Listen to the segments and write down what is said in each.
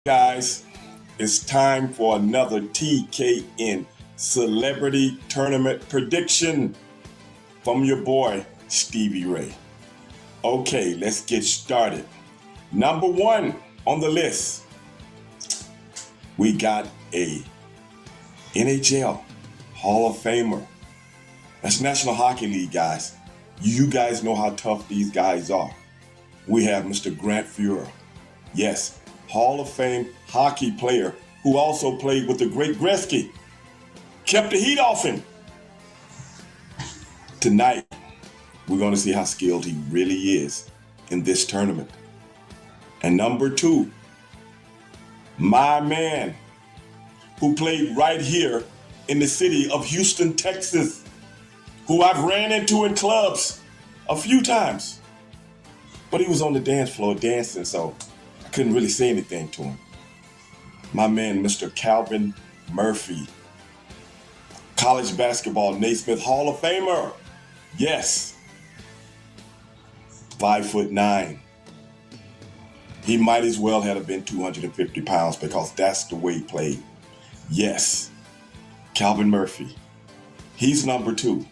Guys, it's time for another TKN Celebrity Tournament Prediction from your boy, Stevie Ray. Okay, let's get started. Number one on the list, we got a NHL Hall of Famer. That's National Hockey League, guys. You guys know how tough these guys are. We have Mr. Grant Fuhr. Yes, Hall of Fame hockey player who also played with the great Gretzky. Kept the heat off him. Tonight, we're going to see how skilled he really is in this tournament. And number two, my man who played right here in the city of Houston, Texas, who I've ran into in clubs a few times. But he was on the dance floor dancing, so I couldn't really say anything to him. My man, Mr. Calvin Murphy, college basketball Naismith Hall of Famer. Yes, 5'9". He might as well have been 250 pounds because that's the way he played. Yes, Calvin Murphy. He's number two.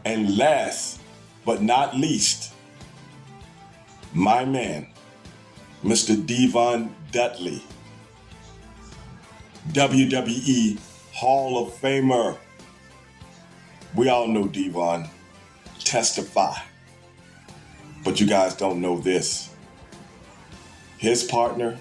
And last but not least, my man, Mr. Devon Dudley, WWE Hall of Famer. We all know Devon. Testify. But you guys don't know this. His partner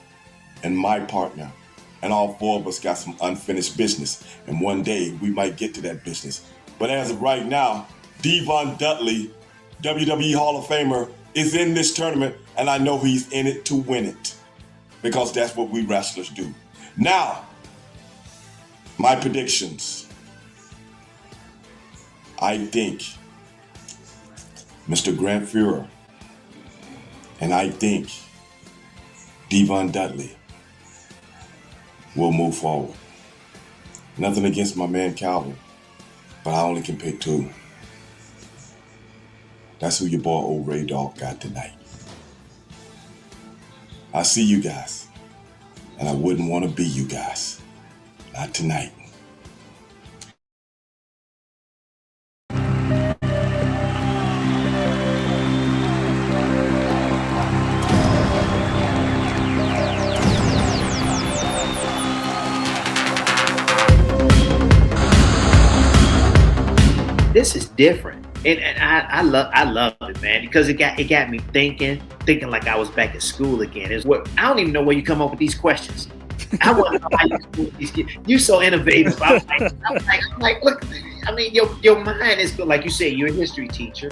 and my partner and all four of us got some unfinished business. And one day we might get to that business. But as of right now, Devon Dudley, WWE Hall of Famer, is in this tournament, and I know he's in it to win it because that's what we wrestlers do. Now, my predictions. I think Mr. Grant Fuhr and I think Devon Dudley will move forward. Nothing against my man Calvin, but I only can pick two. That's who your boy old Ray Dog got tonight. I see you guys, and I wouldn't want to be you guys. Not tonight. This is different. And I love it, man, because it got me thinking like I was back at school again. I don't even know where you come up with these questions. I want to know how you come up with these kids. You're so innovative. I'm like, look, I mean, your mind is good. Like you said, you're a history teacher,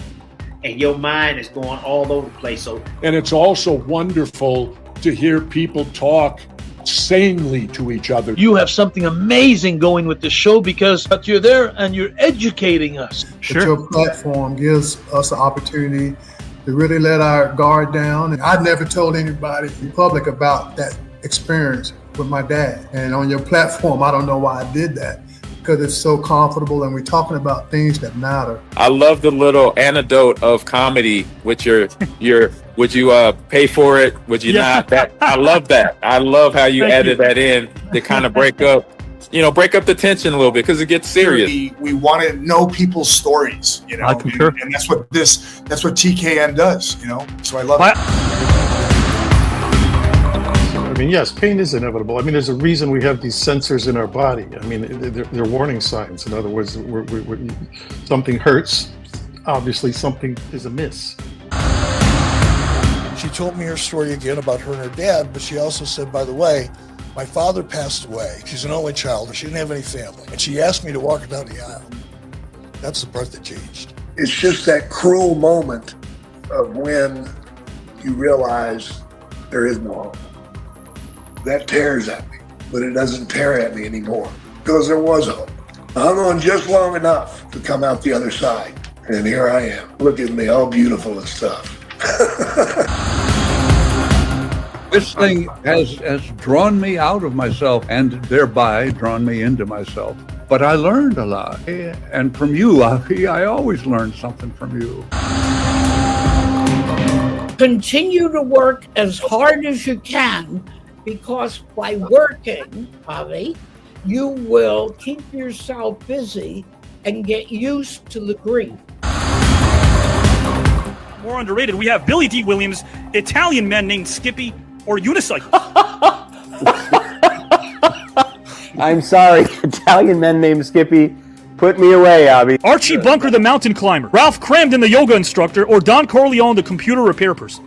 and your mind is going all over the place. And it's also wonderful to hear people talk sanely to each other. You have something amazing going with the show because you're there and you're educating us. Sure. Your platform gives us an opportunity to really let our guard down. And I've never told anybody in public about that experience with my dad. And on your platform, I don't know why I did that, because it's so comfortable and we're talking about things that matter. I love the little anecdote of comedy with your would you pay for it? Would you not? I love that. I love how you added that in to kind of break up the tension a little bit because it gets serious. We want to know people's stories, I concur. And that's what TKN does, So I love it. I mean, yes, pain is inevitable. I mean, there's a reason we have these sensors in our body. I mean, they're warning signs. In other words, something hurts. Obviously, something is amiss. She told me her story again about her and her dad, but she also said, by the way, my father passed away. She's an only child. She didn't have any family. And she asked me to walk her down the aisle. That's the part that changed. It's just that cruel moment of when you realize there is no hope. That tears at me, but it doesn't tear at me anymore because there was hope. I hung on just long enough to come out the other side. And here I am. Look at me, all beautiful and stuff. This thing has drawn me out of myself and thereby drawn me into myself. But I learned a lot. And from you, Avi, I always learned something from you. Continue to work as hard as you can because by working, Avi, you will keep yourself busy and get used to the grief. More underrated, we have Billy D. Williams, Italian men named Skippy or Unicycle. I'm sorry, Italian men named Skippy. Put me away, Avi. Archie Bunker, the mountain climber. Ralph Cramden, the yoga instructor. Or Don Corleone, the computer repair person.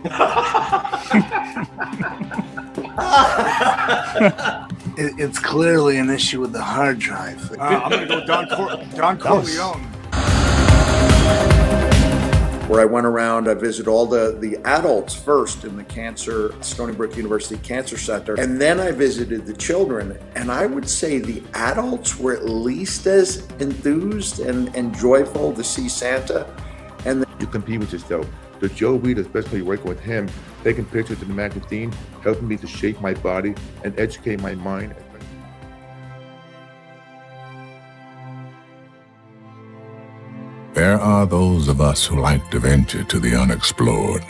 It's clearly an issue with the hard drive. I'm going to go Don Corleone. Where I went around, I visited all the adults first in the Stony Brook University Cancer Center, and then I visited the children. And I would say the adults were at least as enthused and joyful to see Santa. And you compete with yourself. The Joe Reed, especially working with him, taking pictures in the magazine, helping me to shape my body and educate my mind. There are those of us who like to venture to the unexplored,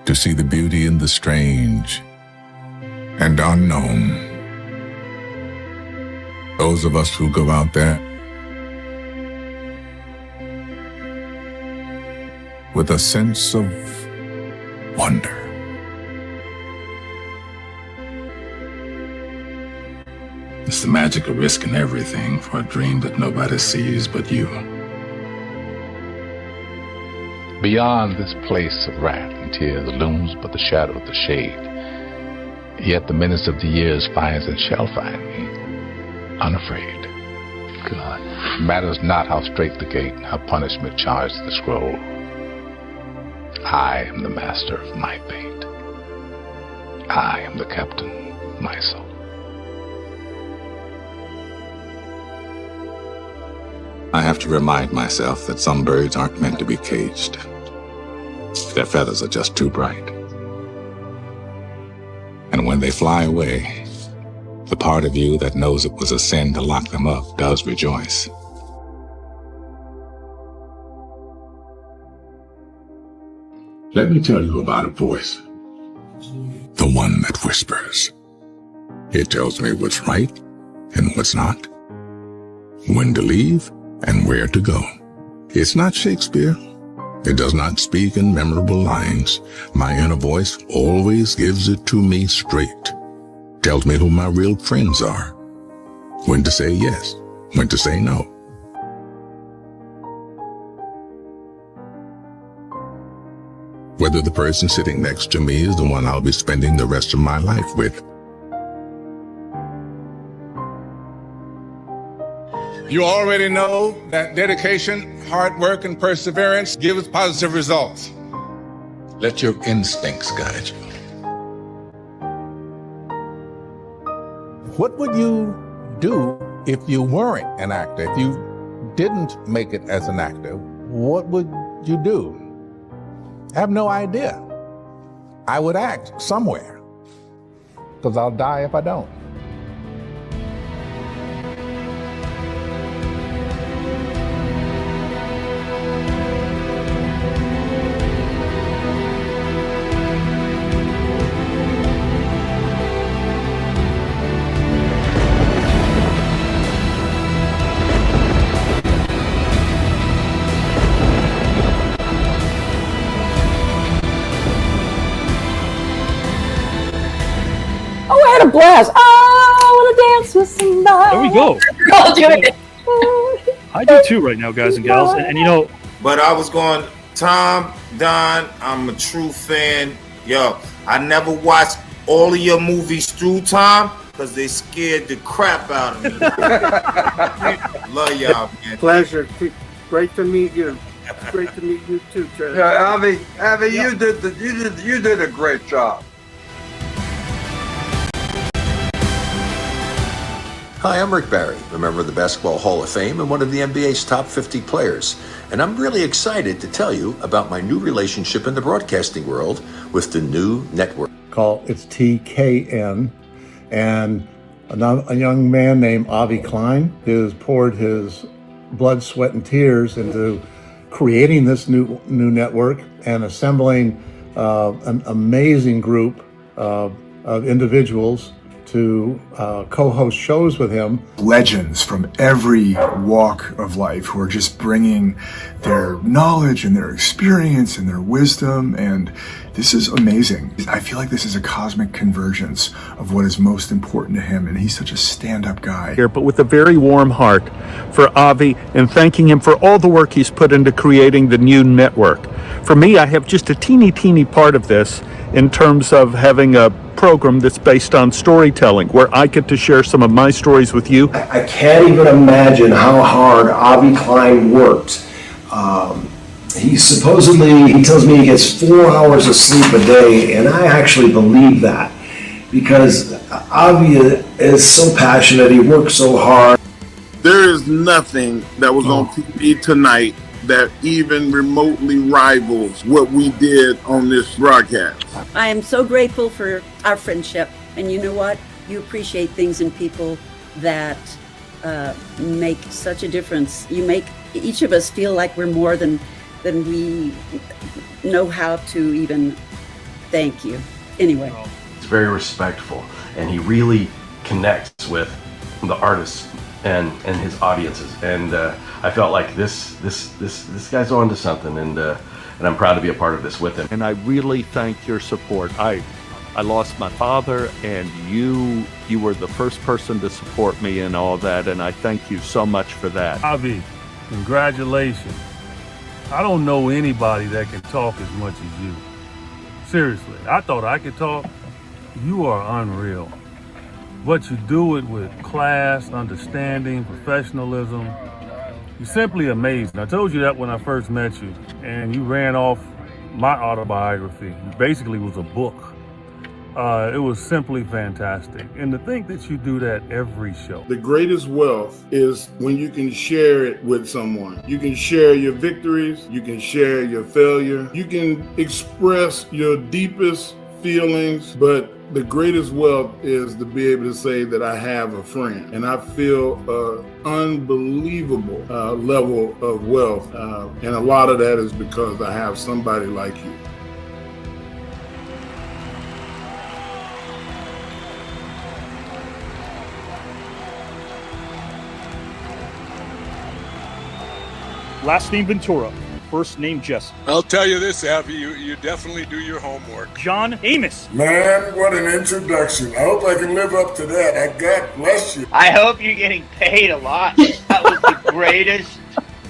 to see the beauty in the strange and unknown. Those of us who go out there with a sense of wonder. It's the magic of risking everything for a dream that nobody sees but you. Beyond this place of wrath and tears looms but the shadow of the shade. Yet the menace of the years finds and shall find me, unafraid. God, matters not how strait the gate, how punishment charged the scroll. I am the master of my fate. I am the captain of my soul. I have to remind myself that some birds aren't meant to be caged. Their feathers are just too bright. And when they fly away, the part of you that knows it was a sin to lock them up does rejoice. Let me tell you about a voice. The one that whispers. It tells me what's right and what's not, when to leave and where to go. It's not Shakespeare. It does not speak in memorable lines. My inner voice always gives it to me straight. Tells me who my real friends are. When to say yes, when to say no. Whether the person sitting next to me is the one I'll be spending the rest of my life with. You already know that dedication, hard work, and perseverance gives positive results. Let your instincts guide you. What would you do if you weren't an actor? If you didn't make it as an actor, what would you do? I have no idea. I would act somewhere, because I'll die if I don't. A blast. I want to dance with somebody. There we go. I'll do it. I do too right now, guys and gals. And you know, but I was going, Tom, Don, I'm a true fan. Yo, I never watched all of your movies through, Tom, because they scared the crap out of me. Love y'all, man. Pleasure. Great to meet you. Great to meet you too, Trey. Yeah, Avi, yeah. You did a great job. Hi, I'm Rick Barry, a member of the Basketball Hall of Fame and one of the NBA's top 50 players. And I'm really excited to tell you about my new relationship in the broadcasting world with the new network. It's TKN, and a young man named Avi Klein has poured his blood, sweat, and tears into creating this new network and assembling an amazing group of individuals to co-host shows with him. Legends from every walk of life who are just bringing their knowledge and their experience and their wisdom, and this is amazing. I feel like this is a cosmic convergence of what is most important to him, and he's such a stand-up guy. Here, but with a very warm heart for Avi and thanking him for all the work he's put into creating the new network. For me, I have just a teeny part of this in terms of having a program that's based on storytelling, where I get to share some of my stories with you. I can't even imagine how hard Avi Klein worked. He tells me he gets 4 hours of sleep a day, and I actually believe that because Avi is so passionate, he works so hard. There is nothing that was on TV tonight that even remotely rivals what we did on this broadcast. I am so grateful for our friendship, and you know what? You appreciate things in people that make such a difference. You make each of us feel like we're more than we know how to even thank you. Anyway. He's very respectful, and he really connects with the artists and his audiences, and I felt like this guy's on to something, and I'm proud to be a part of this with him. And I really thank your support. I lost my father, and you were the first person to support me in all that, and I thank you so much for that. Avi, congratulations. I don't know anybody that can talk as much as you. Seriously, I thought I could talk. You are unreal. But you do it with class, understanding, professionalism. You're simply amazing. I told you that when I first met you, and you ran off my autobiography. It basically was a book. It was simply fantastic. And to think that you do that every show. The greatest wealth is when you can share it with someone. You can share your victories, you can share your failure, you can express your deepest feelings, but the greatest wealth is to be able to say that I have a friend, and I feel an unbelievable level of wealth, and a lot of that is because I have somebody like you. Last name Ventura, first name Jesse. I'll tell you this, Avi, you definitely do your homework. John Amos. Man, what an introduction. I hope I can live up to that. God bless you. I hope you're getting paid a lot. That was the greatest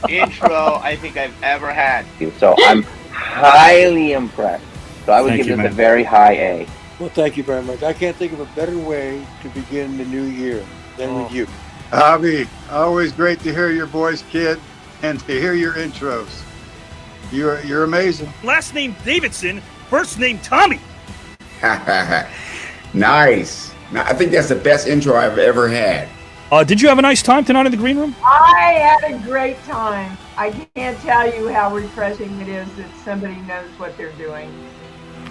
intro I think I've ever had. So I'm highly impressed. So I would give this a very high A. Well, thank you very much. I can't think of a better way to begin the new year than with you. Avi, always great to hear your voice, kid, and to hear your intros. You're amazing. Last name Davidson, first name Tommy. Nice. I think that's the best intro I've ever had. Did you have a nice time tonight in the green room? I had a great time. I can't tell you how refreshing it is that somebody knows what they're doing.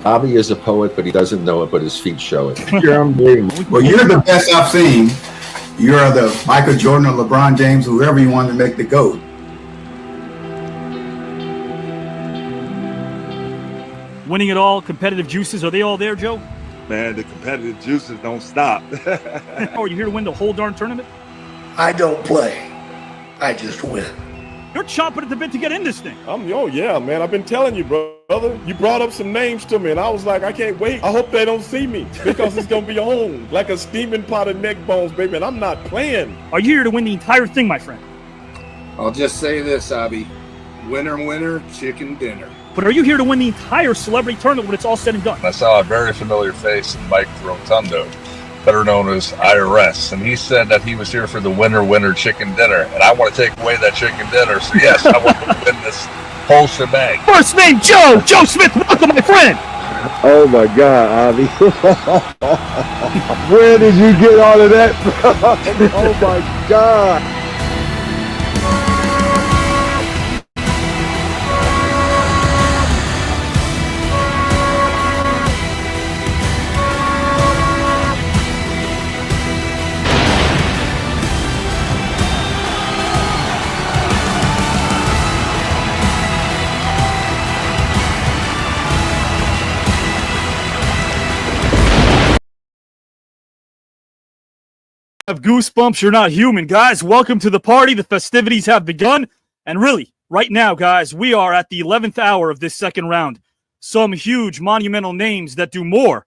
Avi is a poet, but he doesn't know it, but his feet show it. You're amazing. Well, you're the best I've seen. You're the Michael Jordan or LeBron James, whoever you want to make the GOAT. Winning it all, competitive juices, are they all there, Joe? Man, the competitive juices don't stop. Oh, are you here to win the whole darn tournament? I don't play. I just win. You're chomping at the bit to get in this thing. Oh yeah, man. I've been telling you, brother. You brought up some names to me, and I was like, I can't wait. I hope they don't see me because it's going to be on like a steaming pot of neck bones, baby, and I'm not playing. Are you here to win the entire thing, my friend? I'll just say this, Avi. Winner, winner, chicken dinner. But are you here to win the entire celebrity tournament when it's all said and done? I saw a very familiar face in Mike Rotundo, better known as IRS, and he said that he was here for the winner, winner, chicken dinner, and I want to take away that chicken dinner, so yes, I want to win this whole shebang. First name Joe! Joe Smith, welcome, my friend! Oh my God, Avi. Where did you get all of that from? Oh my God. have goosebumps. You're not human. Guys, welcome to the party. The festivities have begun. And really, right now, guys, we are at the 11th hour of this second round. Some huge monumental names that do more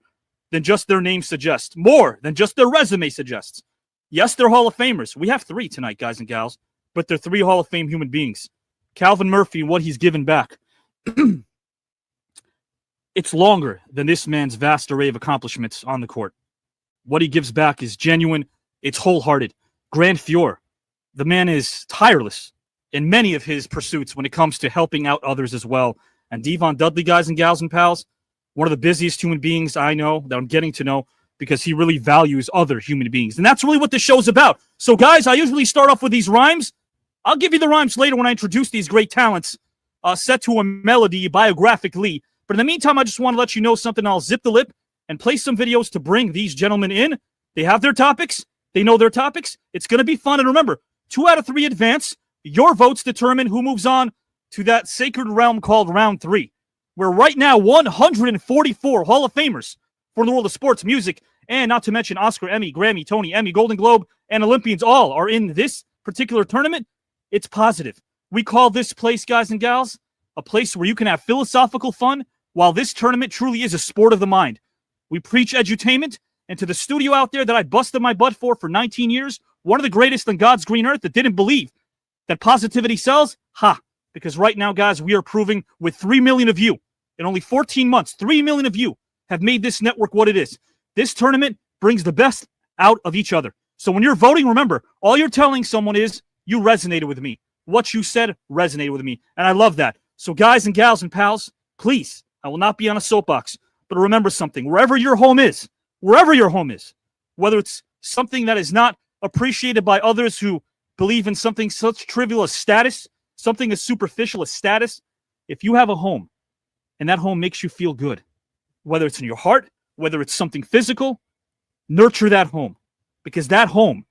than just their name suggests, more than just their resume suggests. Yes, they're Hall of Famers. We have 3 tonight, guys and gals, but they're 3 Hall of Fame human beings. Calvin Murphy, what he's given back. It's longer than this man's vast array of accomplishments on the court. What he gives back is genuine. It's wholehearted. Grant Fuhr, the man is tireless in many of his pursuits when it comes to helping out others as well. And Devon Dudley, guys and gals and pals, one of the busiest human beings I know, that I'm getting to know, because he really values other human beings. And that's really what this show's about. So, guys, I usually start off with these rhymes. I'll give you the rhymes later when I introduce these great talents set to a melody biographically. But in the meantime, I just want to let you know something. I'll zip the lip and play some videos to bring these gentlemen in. They have their topics. They know their topics. It's going to be fun. And remember, 2 out of 3 advance. Your votes determine who moves on to that sacred realm called round 3, where right now 144 Hall of Famers from the world of sports, music, and not to mention Oscar, Emmy, Grammy, Tony, Emmy, Golden Globe, and Olympians all are in this particular tournament. It's positive. We call this place, guys and gals, a place where you can have philosophical fun, while this tournament truly is a sport of the mind. We preach edutainment, and to the studio out there that I busted my butt for 19 years, one of the greatest on God's green earth that didn't believe that positivity sells, because right now, guys, we are proving with 3 million of you in only 14 months, 3 million of you have made this network what it is. This tournament brings the best out of each other. So when you're voting, remember, all you're telling someone is, you resonated with me. What you said resonated with me. And I love that. So guys and gals and pals, please, I will not be on a soapbox, but remember something. Wherever your home is, whether it's something that is not appreciated by others who believe in something such trivial as status, something as superficial as status, if you have a home and that home makes you feel good, whether it's in your heart, whether it's something physical, nurture that home, because that home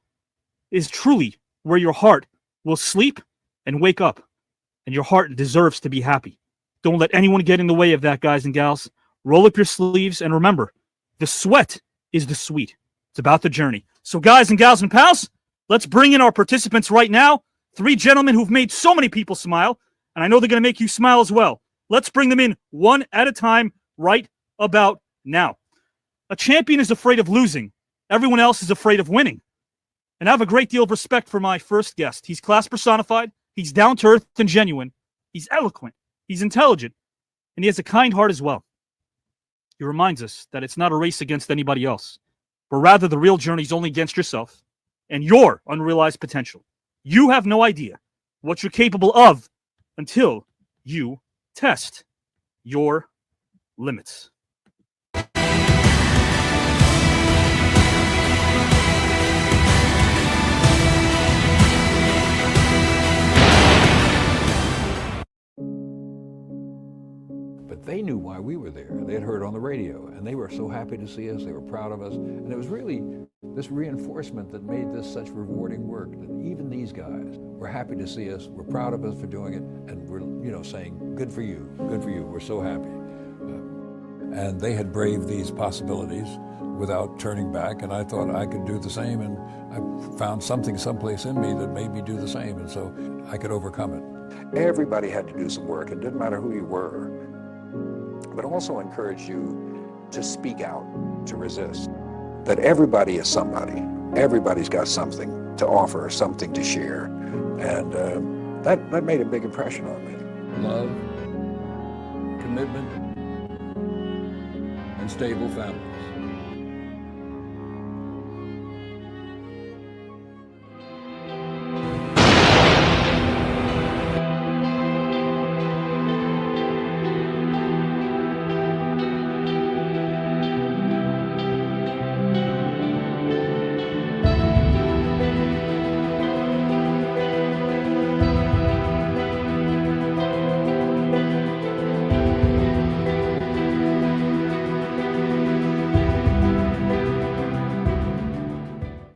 is truly where your heart will sleep and wake up, and your heart deserves to be happy. Don't let anyone get in the way of that, guys and gals. Roll up your sleeves, and remember, the sweat is the sweet. It's about the journey. So guys and gals and pals, let's bring in our participants right now. 3 gentlemen who've made so many people smile, and I know they're going to make you smile as well. Let's bring them in one at a time right about now. A champion is afraid of losing. Everyone else is afraid of winning. And I have a great deal of respect for my first guest. He's class personified. He's down to earth and genuine. He's eloquent. He's intelligent. And he has a kind heart as well. He reminds us that it's not a race against anybody else, but rather the real journey is only against yourself and your unrealized potential. You have no idea what you're capable of until you test your limits. But they knew why we were there. They had heard on the radio, and they were so happy to see us. They were proud of us. And it was really this reinforcement that made this such rewarding work, that even these guys were happy to see us, were proud of us for doing it, and were, saying, good for you, we're so happy. And they had braved these possibilities without turning back, and I thought I could do the same, and I found something someplace in me that made me do the same, and so I could overcome it. Everybody had to do some work. It didn't matter who you were, but also encourage you to speak out, to resist. That everybody is somebody. Everybody's got something to offer, something to share. And that made a big impression on me. Love, commitment, and stable families.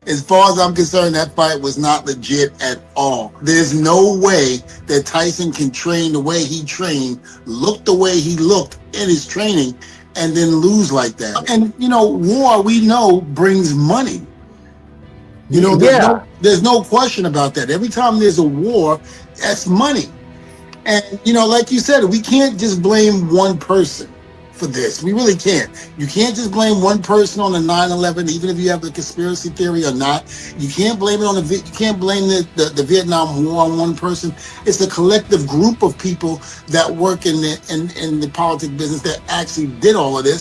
As far as I'm concerned, that fight was not legit at all. There's no way that Tyson can train the way he trained, look the way he looked in his training, and then lose like that. And, war, we know, brings money. You know, there's no question about that. Every time there's a war, that's money. And, you know, like you said, we can't just blame one person for this. We really can't. You can't just blame one person on the 9/11, even if you have the conspiracy theory or not. You can't blame it on you can't blame the Vietnam War on one person. It's a collective group of people that work in the politics business that actually did all of this.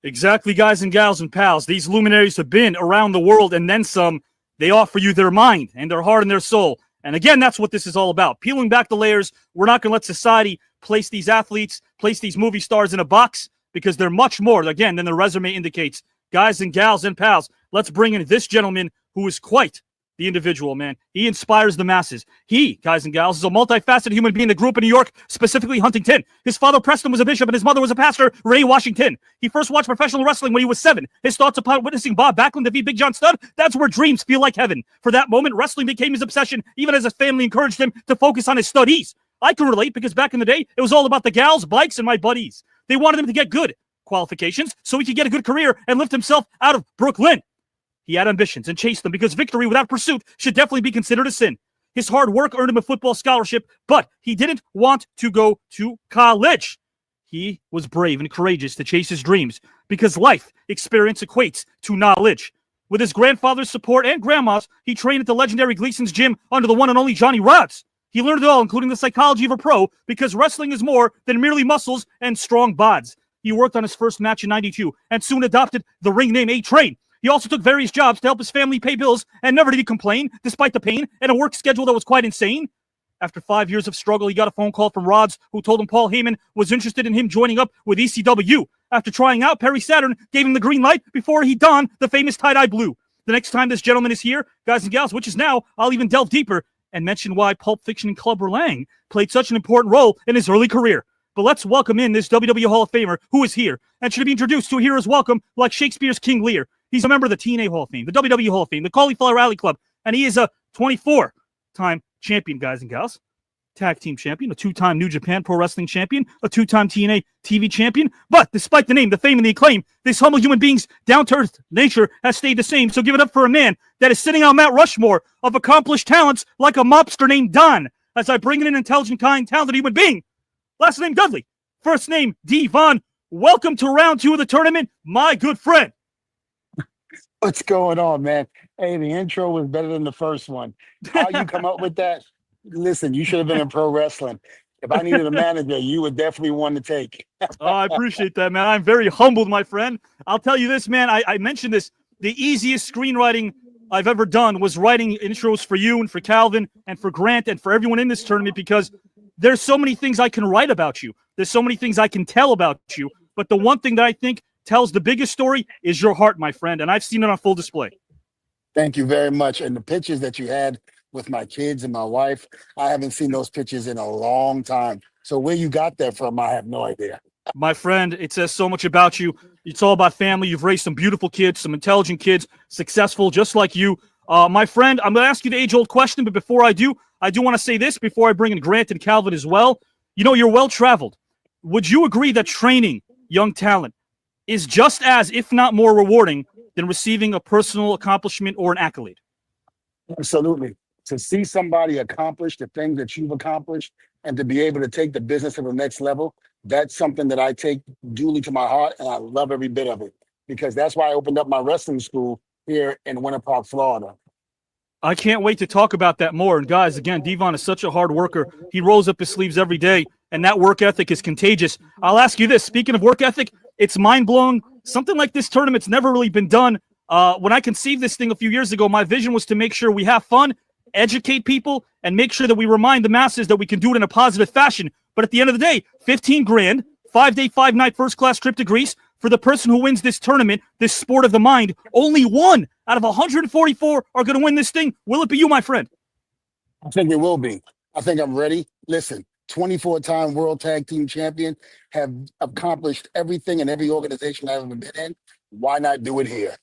Exactly, guys and gals and pals. These luminaries have been around the world and then some. They offer you their mind and their heart and their soul. And again, that's what this is all about. Peeling back the layers. We're not going to let society place these athletes, place these movie stars in a box because they're much more, again, than their resume indicates. Guys and gals and pals, let's bring in this gentleman who is quite the individual, man. He inspires the masses. He, guys and gals, is a multifaceted human being that grew up in New York, specifically Huntington. His father, Preston, was a bishop, and his mother was a pastor, Ray Washington. He first watched professional wrestling when he was 7. His thoughts upon witnessing Bob Backlund defeat Big John Studd, that's where dreams feel like heaven. For that moment, wrestling became his obsession, even as his family encouraged him to focus on his studies. I can relate because back in the day, it was all about the gals, bikes, and my buddies. They wanted him to get good qualifications so he could get a good career and lift himself out of Brooklyn. He had ambitions and chased them because victory without pursuit should definitely be considered a sin. His hard work earned him a football scholarship, but he didn't want to go to college. He was brave and courageous to chase his dreams because life experience equates to knowledge. With his grandfather's support and grandma's, he trained at the legendary Gleason's gym under the one and only Johnny Rods. He learned it all, including the psychology of a pro, because wrestling is more than merely muscles and strong bods. He worked on his first match in '92 and soon adopted the ring name A-Train. He also took various jobs to help his family pay bills, and never did he complain, despite the pain and a work schedule that was quite insane. After 5 years of struggle, he got a phone call from Rods, who told him Paul Heyman was interested in him joining up with ECW. After trying out, Perry Saturn gave him the green light before he donned the famous tie-dye blue. The next time this gentleman is here, guys and gals, which is now, I'll even delve deeper and mention why Pulp Fiction and Clubber Lang played such an important role in his early career. But let's welcome in this WWE Hall of Famer who is here and should be introduced to a hero's welcome like Shakespeare's King Lear. He's a member of the TNA Hall of Fame, the WWE Hall of Fame, the Cauliflower Alley Club, and he is a 24-time champion, guys and gals. Tag team champion, a 2-time New Japan Pro Wrestling champion, a 2-time TNA TV champion. But despite the name, the fame, and the acclaim, this humble human being's down-to-earth nature has stayed the same. So give it up for a man that is sitting on Mount Rushmore of accomplished talents like a mobster named Don, as I bring in an intelligent, kind, talented human being. Last name Dudley, first name Devon. Welcome to round 2 of the tournament, my good friend. What's going on, man? Hey, the intro was better than the first one. How you come up with that? Listen, you should have been in pro wrestling. If I needed a manager, you would definitely want to take. Oh, I appreciate that, man. I'm very humbled, my friend. I'll tell you this, man. I mentioned this. The easiest screenwriting I've ever done was writing intros for you and for Calvin and for Grant and for everyone in this tournament because there's so many things I can write about you. There's so many things I can tell about you. But the one thing that I think tells the biggest story is your heart, my friend, and I've seen it on full display. Thank you very much. And the pictures that you had with my kids and my wife, I haven't seen those pictures in a long time. So where you got that from, I have no idea. My friend, it says so much about you. It's all about family. You've raised some beautiful kids, some intelligent kids, successful, just like you. My friend, I'm going to ask you the age-old question, but before I do want to say this before I bring in Grant and Calvin as well. You know, you're well-traveled. Would you agree that training young talent is just as, if not more rewarding than receiving a personal accomplishment or an accolade? Absolutely. To see somebody accomplish the things that you've accomplished and to be able to take the business to the next level, that's something that I take duly to my heart, and I love every bit of it because that's why I opened up my wrestling school here in Winter Park, Florida. I can't wait to talk about that more. And guys, again, Devon is such a hard worker. He rolls up his sleeves every day, and that work ethic is contagious. I'll ask you this. Speaking of work ethic, it's mind-blowing. Something like this tournament's never really been done. When I conceived this thing a few years ago, my vision was to make sure we have fun, educate people, and make sure that we remind the masses that we can do it in a positive fashion. But at the end of the day, 15 grand, 5-day, 5-night first-class trip to Greece. For the person who wins this tournament, this sport of the mind, only one out of 144 are going to win this thing. Will it be you, my friend? I think it will be. I think I'm ready. Listen, 24-time World Tag Team Champion, have accomplished everything in every organization I've ever been in. Why not do it here?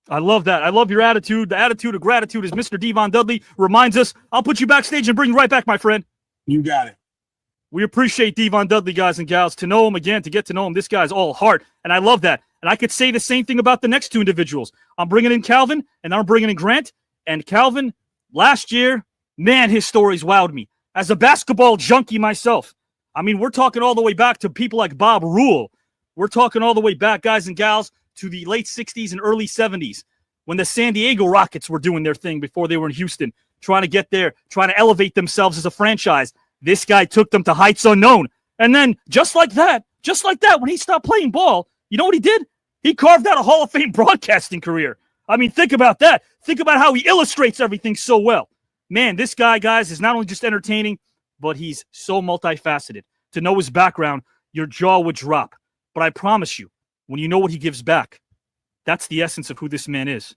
I love that. I love your attitude. The attitude of gratitude, as Mr. Devon Dudley reminds us. I'll put you backstage and bring you right back, my friend. You got it. We appreciate Devon Dudley, guys and gals. To know him again, to get to know him, this guy's all heart, and I love that. And I could say the same thing about the next two individuals. I'm bringing in Calvin, and I'm bringing in Grant. And Calvin, last year, man, his stories wowed me. As a basketball junkie myself, I mean, we're talking all the way back to people like Bob Rule. We're talking all the way back, guys and gals, to the late 60s and early 70s when the San Diego Rockets were doing their thing before they were in Houston, trying to get there, trying to elevate themselves as a franchise. This guy took them to heights unknown. And then just like that, when he stopped playing ball, you know what he did? He carved out a Hall of Fame broadcasting career. I mean, think about that. Think about how he illustrates everything so well. Man, this guy, guys, is not only just entertaining, but he's so multifaceted. To know his background, your jaw would drop. But I promise you, when you know what he gives back, that's the essence of who this man is.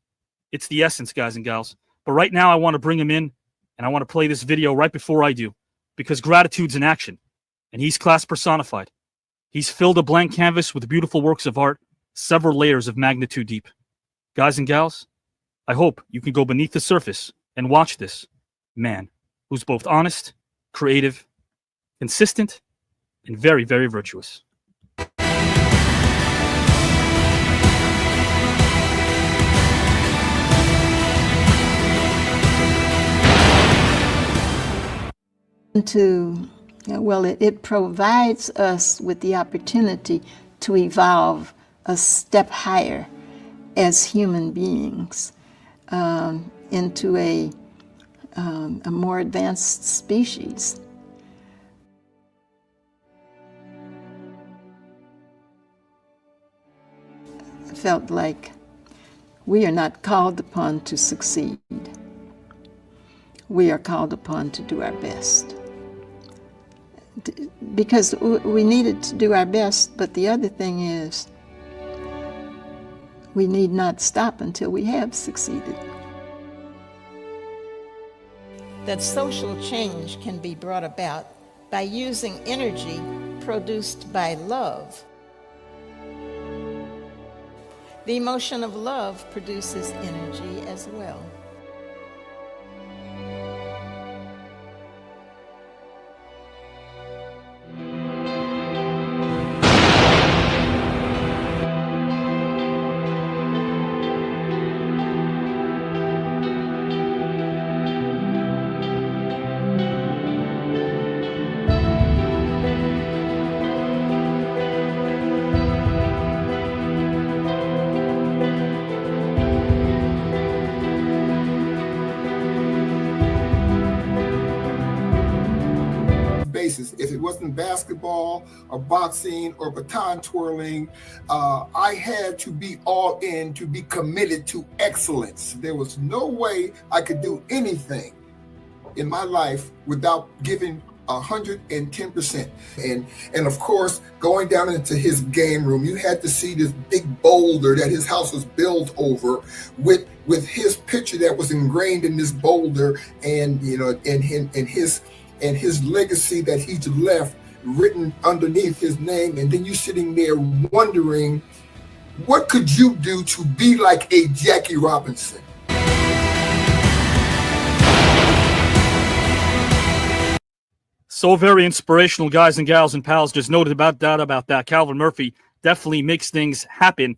It's the essence, guys and gals. But right now, I want to bring him in, and I want to play this video right before I do, because gratitude's in action, and he's class personified. He's filled a blank canvas with beautiful works of art, several layers of magnitude deep. Guys and gals, I hope you can go beneath the surface and watch this man who's both honest, creative, consistent, and very, very virtuous. It provides us with the opportunity to evolve a step higher as human beings into a more advanced species. I felt like we are not called upon to succeed. We are called upon to do our best. Because we needed to do our best, but the other thing is we need not stop until we have succeeded. That social change can be brought about by using energy produced by love. The emotion of love produces energy as well. If it wasn't basketball or boxing or baton twirling, I had to be all in to be committed to excellence. There was no way I could do anything in my life without giving 110%. And of course, going down into his game room, you had to see this big boulder that his house was built over with his picture that was ingrained in this boulder, and his legacy that he's left written underneath his name. And then you sitting there wondering, what could you do to be like a Jackie Robinson? So very inspirational, guys and gals and pals. Just no doubt about that. Calvin Murphy definitely makes things happen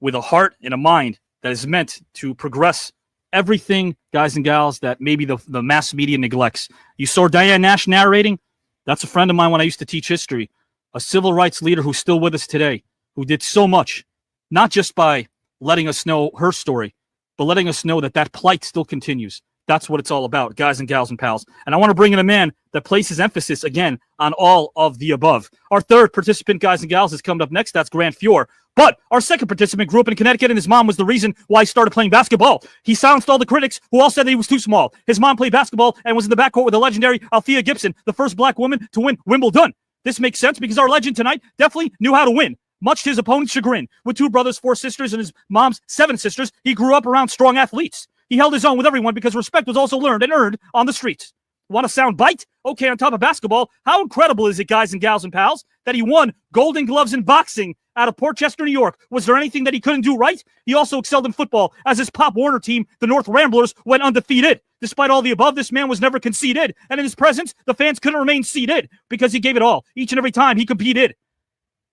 with a heart and a mind that is meant to progress everything, guys and gals, that maybe the mass media neglects. You saw Diane Nash narrating. That's a friend of mine when I used to teach history, a civil rights leader who's still with us today, who did so much, not just by letting us know her story, but letting us know that plight still continues. That's what it's all about, guys and gals and pals. And I want to bring in a man that places emphasis, again, on all of the above. Our third participant, guys and gals, is coming up next. That's Grant Fuhr. But our second participant grew up in Connecticut, and his mom was the reason why he started playing basketball. He silenced all the critics who all said that he was too small. His mom played basketball and was in the backcourt with the legendary Althea Gibson, the first black woman to win Wimbledon. This makes sense because our legend tonight definitely knew how to win, much to his opponent's chagrin. With 2 brothers, 4 sisters, and his mom's 7 sisters, he grew up around strong athletes. He held his own with everyone because respect was also learned and earned on the streets. Want a sound bite? Okay, on top of basketball, how incredible is it, guys and gals and pals, that he won Golden Gloves in boxing out of Port Chester, New York? Was there anything that he couldn't do right? He also excelled in football, as his Pop Warner team, the North Ramblers, went undefeated. Despite all the above, this man was never conceited, and in his presence, the fans couldn't remain seated because he gave it all each and every time he competed.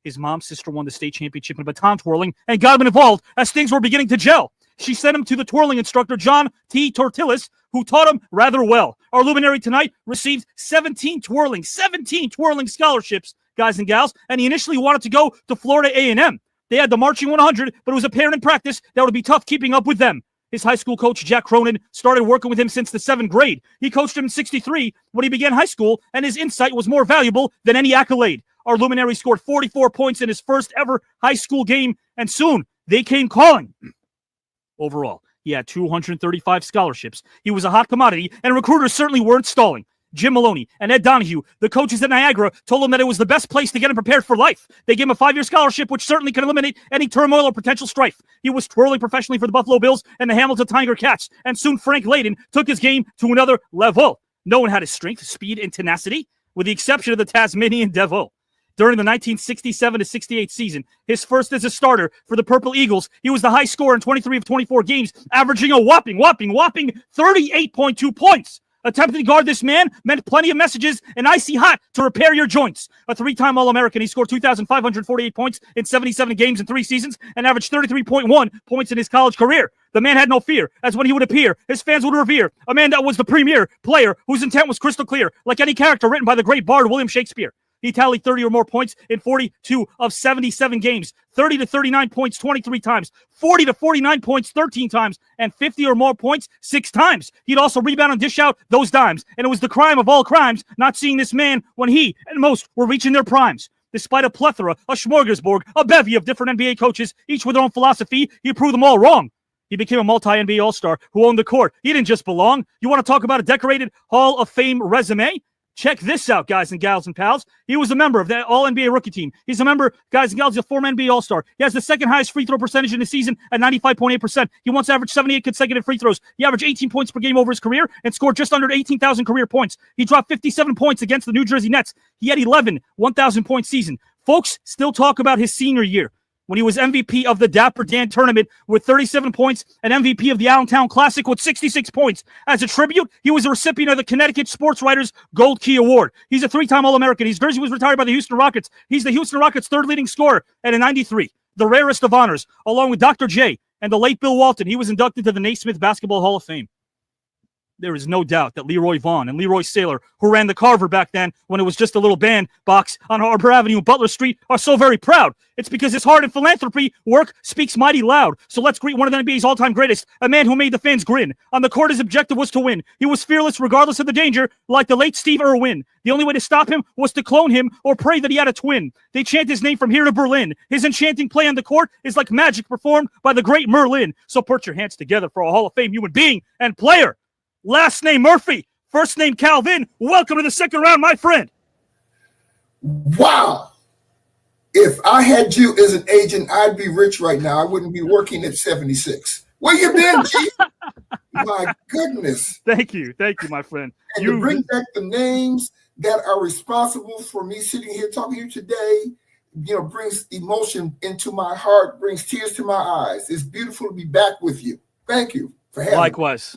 His mom's sister won the state championship in baton twirling and got him involved as things were beginning to gel. She sent him to the twirling instructor, John T. Tortillas, who taught him rather well. Our luminary tonight received 17 twirling scholarships, guys and gals, and he initially wanted to go to Florida A&M. They had the marching 100, but it was apparent in practice that it would be tough keeping up with them. His high school coach, Jack Cronin, started working with him since the 7th grade. He coached him in '63 when he began high school, and his insight was more valuable than any accolade. Our luminary scored 44 points in his first ever high school game, and soon they came calling. Overall, he had 235 scholarships. He was a hot commodity, and recruiters certainly weren't stalling. Jim Maloney and Ed Donahue, the coaches at Niagara, told him that it was the best place to get him prepared for life. They gave him a 5-year scholarship, which certainly could eliminate any turmoil or potential strife. He was twirling professionally for the Buffalo Bills and the Hamilton Tiger Cats, and soon Frank Layden took his game to another level. No one had his strength, speed, and tenacity, with the exception of the Tasmanian Devil. During the 1967-68 season, his first as a starter for the Purple Eagles, he was the high scorer in 23 of 24 games, averaging a whopping 38.2 points. Attempting to guard this man meant plenty of messages and icy hot to repair your joints. A 3-time All-American, he scored 2,548 points in 77 games in 3 seasons and averaged 33.1 points in his college career. The man had no fear, as when he would appear, his fans would revere. A man that was the premier player whose intent was crystal clear, like any character written by the great bard William Shakespeare. He tallied 30 or more points in 42 of 77 games, 30 to 39 points 23 times, 40 to 49 points 13 times, and 50 or more points 6 times. He'd also rebound and dish out those dimes, and it was the crime of all crimes not seeing this man when he and most were reaching their primes. Despite a plethora, a smorgasbord, a bevy of different NBA coaches, each with their own philosophy, he proved them all wrong. He became a multi-NBA All-Star who owned the court. He didn't just belong. You want to talk about a decorated Hall of Fame resume? Check this out, guys and gals and pals. He was a member of that All-NBA rookie team. He's a member, guys and gals, he's a former NBA All-Star. He has the second highest free throw percentage in the season at 95.8%. He once averaged 78 consecutive free throws. He averaged 18 points per game over his career and scored just under 18,000 career points. He dropped 57 points against the New Jersey Nets. He had 11 1,000-point season. Folks still talk about his senior year, when he was MVP of the Dapper Dan tournament with 37 points and MVP of the Allentown Classic with 66 points. As a tribute, he was a recipient of the Connecticut Sports Writers Gold Key Award. He's a 3-time All-American. His jersey was retired by the Houston Rockets. He's the Houston Rockets' 3rd leading scorer at a 93, the rarest of honors, along with Dr. J and the late Bill Walton. He was inducted to the Naismith Basketball Hall of Fame. There is no doubt that Leroy Vaughn and Leroy Saylor, who ran the Carver back then when it was just a little band box on Harbor Avenue and Butler Street, are so very proud. It's because his heart and philanthropy work speaks mighty loud. So let's greet one of the NBA's all-time greatest, a man who made the fans grin. On the court, his objective was to win. He was fearless regardless of the danger, like the late Steve Irwin. The only way to stop him was to clone him or pray that he had a twin. They chant his name from here to Berlin. His enchanting play on the court is like magic performed by the great Merlin. So put your hands together for a Hall of Fame human being and player. Last name Murphy, first name Calvin. Welcome to the second round, my friend. Wow. If I had you as an agent, I'd be rich right now. I wouldn't be working at 76. Where you been, G? My goodness. Thank you, my friend. And to bring back the names that are responsible for me sitting here talking to you today, brings emotion into my heart, brings tears to my eyes. It's beautiful to be back with you. Thank you. Likewise.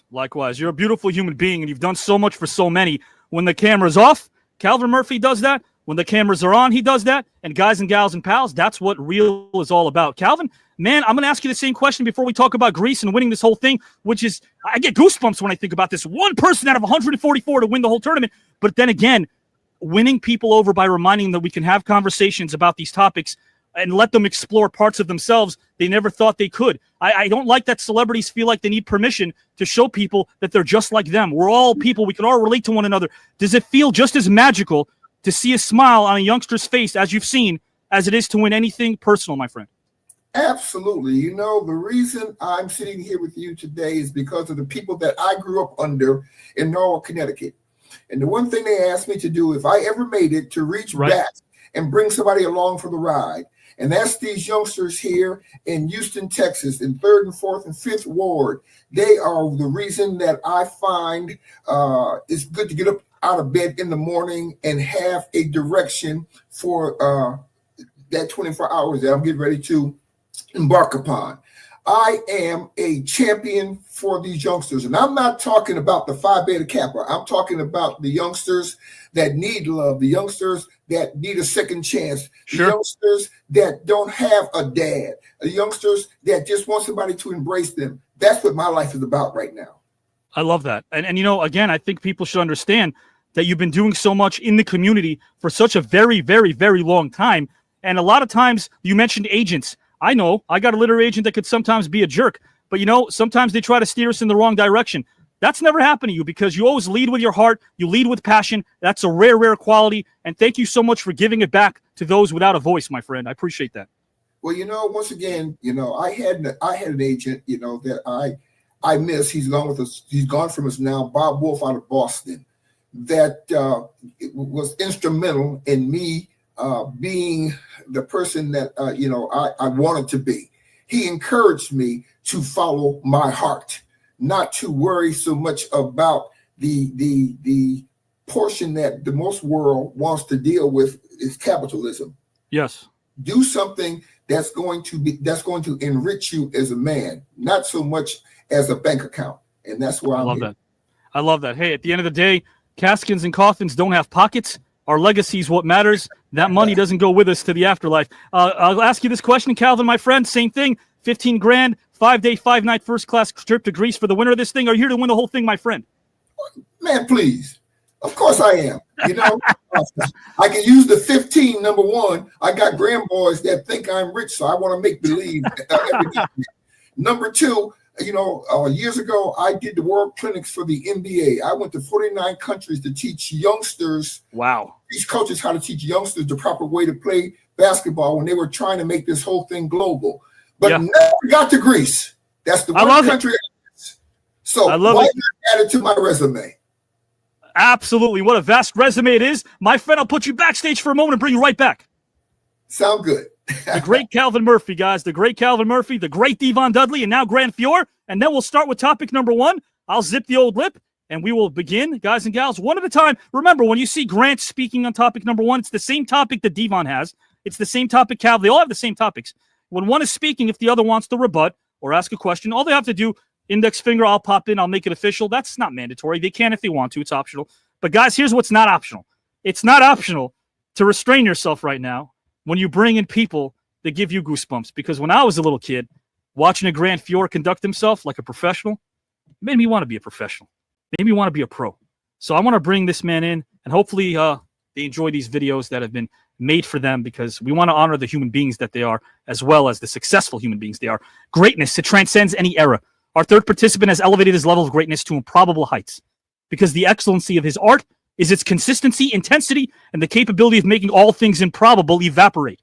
You're a beautiful human being, and you've done so much for so many. When the camera's off, Calvin Murphy does that. When the cameras are on, he does that. And guys and gals and pals, that's what real is all about. Calvin, man, I'm going to ask you the same question before we talk about Greece and winning this whole thing, which is, I get goosebumps when I think about this. One person out of 144 to win the whole tournament. But then again, winning people over by reminding them that we can have conversations about these topics and let them explore parts of themselves they never thought they could. I don't like that celebrities feel like they need permission to show people that they're just like them. We're all people. We can all relate to one another. Does it feel just as magical to see a smile on a youngster's face, as you've seen, as it is to win anything personal, my friend? Absolutely. The reason I'm sitting here with you today is because of the people that I grew up under in Norwalk, Connecticut. And the one thing they asked me to do, if I ever made it, to reach back and bring somebody along for the ride. And that's these youngsters here in Houston, Texas, in 3rd and 4th and 5th Ward. They are the reason that I find it's good to get up out of bed in the morning and have a direction for that 24 hours that I'm getting ready to embark upon. I am a champion for these youngsters. And I'm not talking about the Phi Beta Kappa. I'm talking about the youngsters that need love, the youngsters that need a second chance, the youngsters that don't have a dad, the youngsters that just want somebody to embrace them. That's what my life is about right now. I love that. And you know, again, I think people should understand that you've been doing so much in the community for such a very, very, very long time. And a lot of times you mentioned agents. I know I got a literary agent that could sometimes be a jerk, but you know, sometimes they try to steer us in the wrong direction. That's never happened to you because you always lead with your heart. You lead with passion. That's a rare, rare quality. And thank you so much for giving it back to those without a voice, my friend. I appreciate that. Well, you know, once again, you know, I had an agent, you know, that I miss. He's gone with us. He's gone from us now. Bob Wolf out of Boston, that was instrumental in me being the person that you know I wanted to be. He encouraged me to follow my heart, not to worry so much about the portion that the most world wants to deal with is capitalism. Yes. Do something that's going to enrich you as a man, not so much as a bank account. And that's where I love that. I love that. Hey, at the end of the day, caskets and coffins don't have pockets. Our legacy is what matters. That money doesn't go with us to the afterlife. I'll ask you this question, Calvin, my friend. Same thing. 15 grand, 5-day, 5-night first-class trip to Greece for the winner of this thing. Are you here to win the whole thing, my friend? Man, please. Of course I am. You know, I can use the 15, number one. I got grandboys that think I'm rich, so I want to make believe. Number two, you know, years ago, I did the world clinics for the NBA. I went to 49 countries to teach youngsters. Wow. Teach coaches how to teach youngsters the proper way to play basketball when they were trying to make this whole thing global. But never got to Greece. That's the one country. So why not add it to my resume? Absolutely. What a vast resume it is. My friend, I'll put you backstage for a moment and bring you right back. Sound good. The great Calvin Murphy, guys. The great Calvin Murphy, the great Devon Dudley, and now Grant Fuhr. And then we'll start with topic number one. I'll zip the old lip, and we will begin, guys and gals, one at a time. Remember, when you see Grant speaking on topic number one, it's the same topic that Devon has. It's the same topic, Calvin. They all have the same topics. When one is speaking, if the other wants to rebut or ask a question, all they have to do, index finger, I'll pop in, I'll make it official. That's not mandatory. They can if they want to. It's optional. But, guys, here's what's not optional. It's not optional to restrain yourself right now when you bring in people that give you goosebumps. Because when I was a little kid, watching a Grant Fuhr conduct himself like a professional made me want to be a professional. Made me want to be a pro. So I want to bring this man in, and hopefully they enjoy these videos that have been made for them, because we want to honor the human beings that they are, as well as the successful human beings they are. Greatness, it transcends any era. Our third participant has elevated his level of greatness to improbable heights, because the excellency of his art is its consistency, intensity, and the capability of making all things improbable evaporate.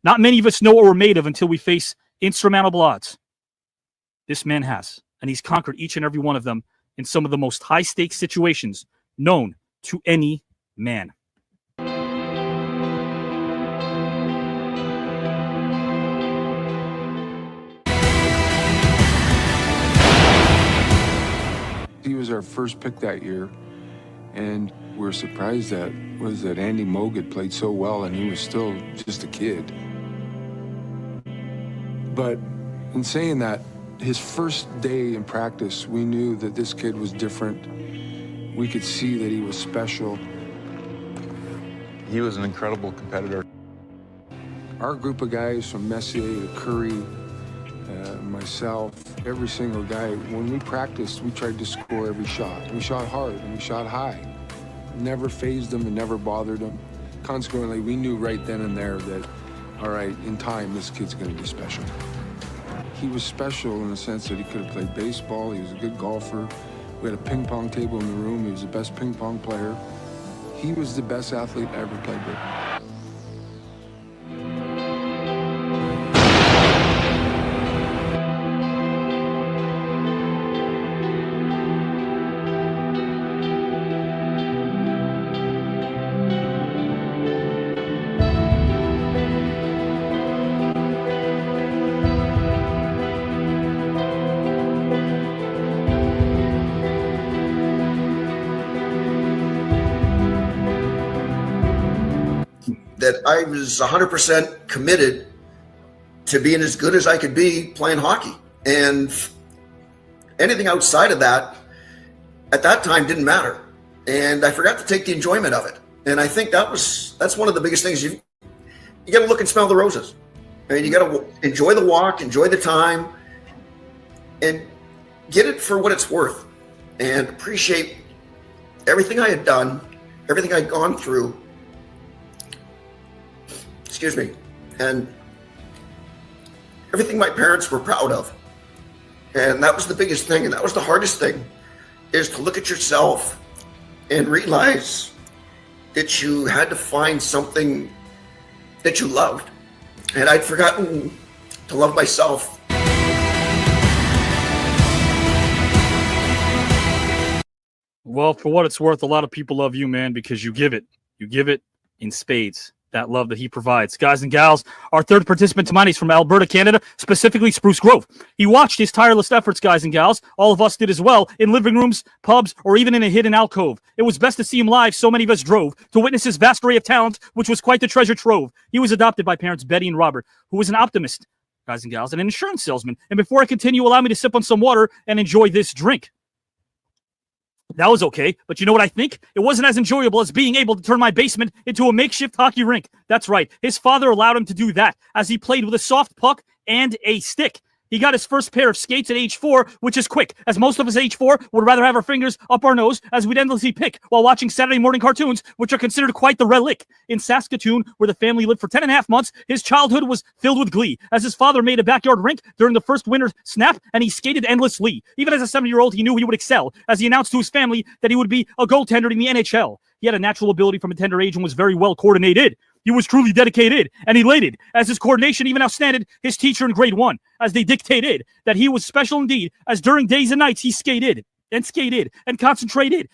Not many of us know what we're made of until we face insurmountable odds. This man has, and he's conquered each and every one of them in some of the most high-stakes situations known to any man. He was our first pick that year, and we're surprised that Andy Moog had played so well and he was still just a kid. But in saying that, his first day in practice, we knew that this kid was different. We could see that he was special. He was an incredible competitor. Our group of guys, from Messier to Curry, myself, every single guy, when we practiced, we tried to score every shot. We shot hard and we shot high. Never fazed them and never bothered them. Consequently, we knew right then and there that, all right, in time, this kid's gonna be special. He was special in the sense that he could have played baseball, he was a good golfer. We had a ping pong table in the room, he was the best ping pong player. He was the best athlete I ever played with. That I was 100% committed to being as good as I could be playing hockey. And anything outside of that, at that time, didn't matter. And I forgot to take the enjoyment of it. And I think that's one of the biggest things. You got to look and smell the roses. I mean, you got to enjoy the walk, enjoy the time, and get it for what it's worth, and appreciate everything I had done, everything I'd gone through. Excuse me. And everything my parents were proud of. And that was the biggest thing, and that was the hardest thing, is to look at yourself and realize that you had to find something that you loved. And I'd forgotten to love myself. Well, for what it's worth, a lot of people love you, man, because you give it. You give it in spades. That love that he provides. Guys and gals, our third participant tonight is from Alberta, Canada, specifically Spruce Grove. He watched his tireless efforts, guys and gals. All of us did as well, in living rooms, pubs, or even in a hidden alcove. It was best to see him live, so many of us drove, to witness his vast array of talent, which was quite the treasure trove. He was adopted by parents Betty and Robert, who was an optimist, guys and gals, and an insurance salesman. And before I continue, allow me to sip on some water and enjoy this drink. That was okay, but you know what I think? It wasn't as enjoyable as being able to turn my basement into a makeshift hockey rink. That's right. His father allowed him to do that as he played with a soft puck and a stick. He got his first pair of skates at age 4, which is quick, as most of us at age 4 would rather have our fingers up our nose as we'd endlessly pick while watching Saturday morning cartoons, which are considered quite the relic. In Saskatoon, where the family lived for 10.5 months, his childhood was filled with glee, as his father made a backyard rink during the first winter snap, and he skated endlessly. Even as a 7-year-old, he knew he would excel, as he announced to his family that he would be a goaltender in the NHL. He had a natural ability from a tender age and was very well coordinated. He was truly dedicated and elated, as his coordination even outstanded his teacher in grade 1, as they dictated that he was special indeed, as during days and nights he skated and concentrated,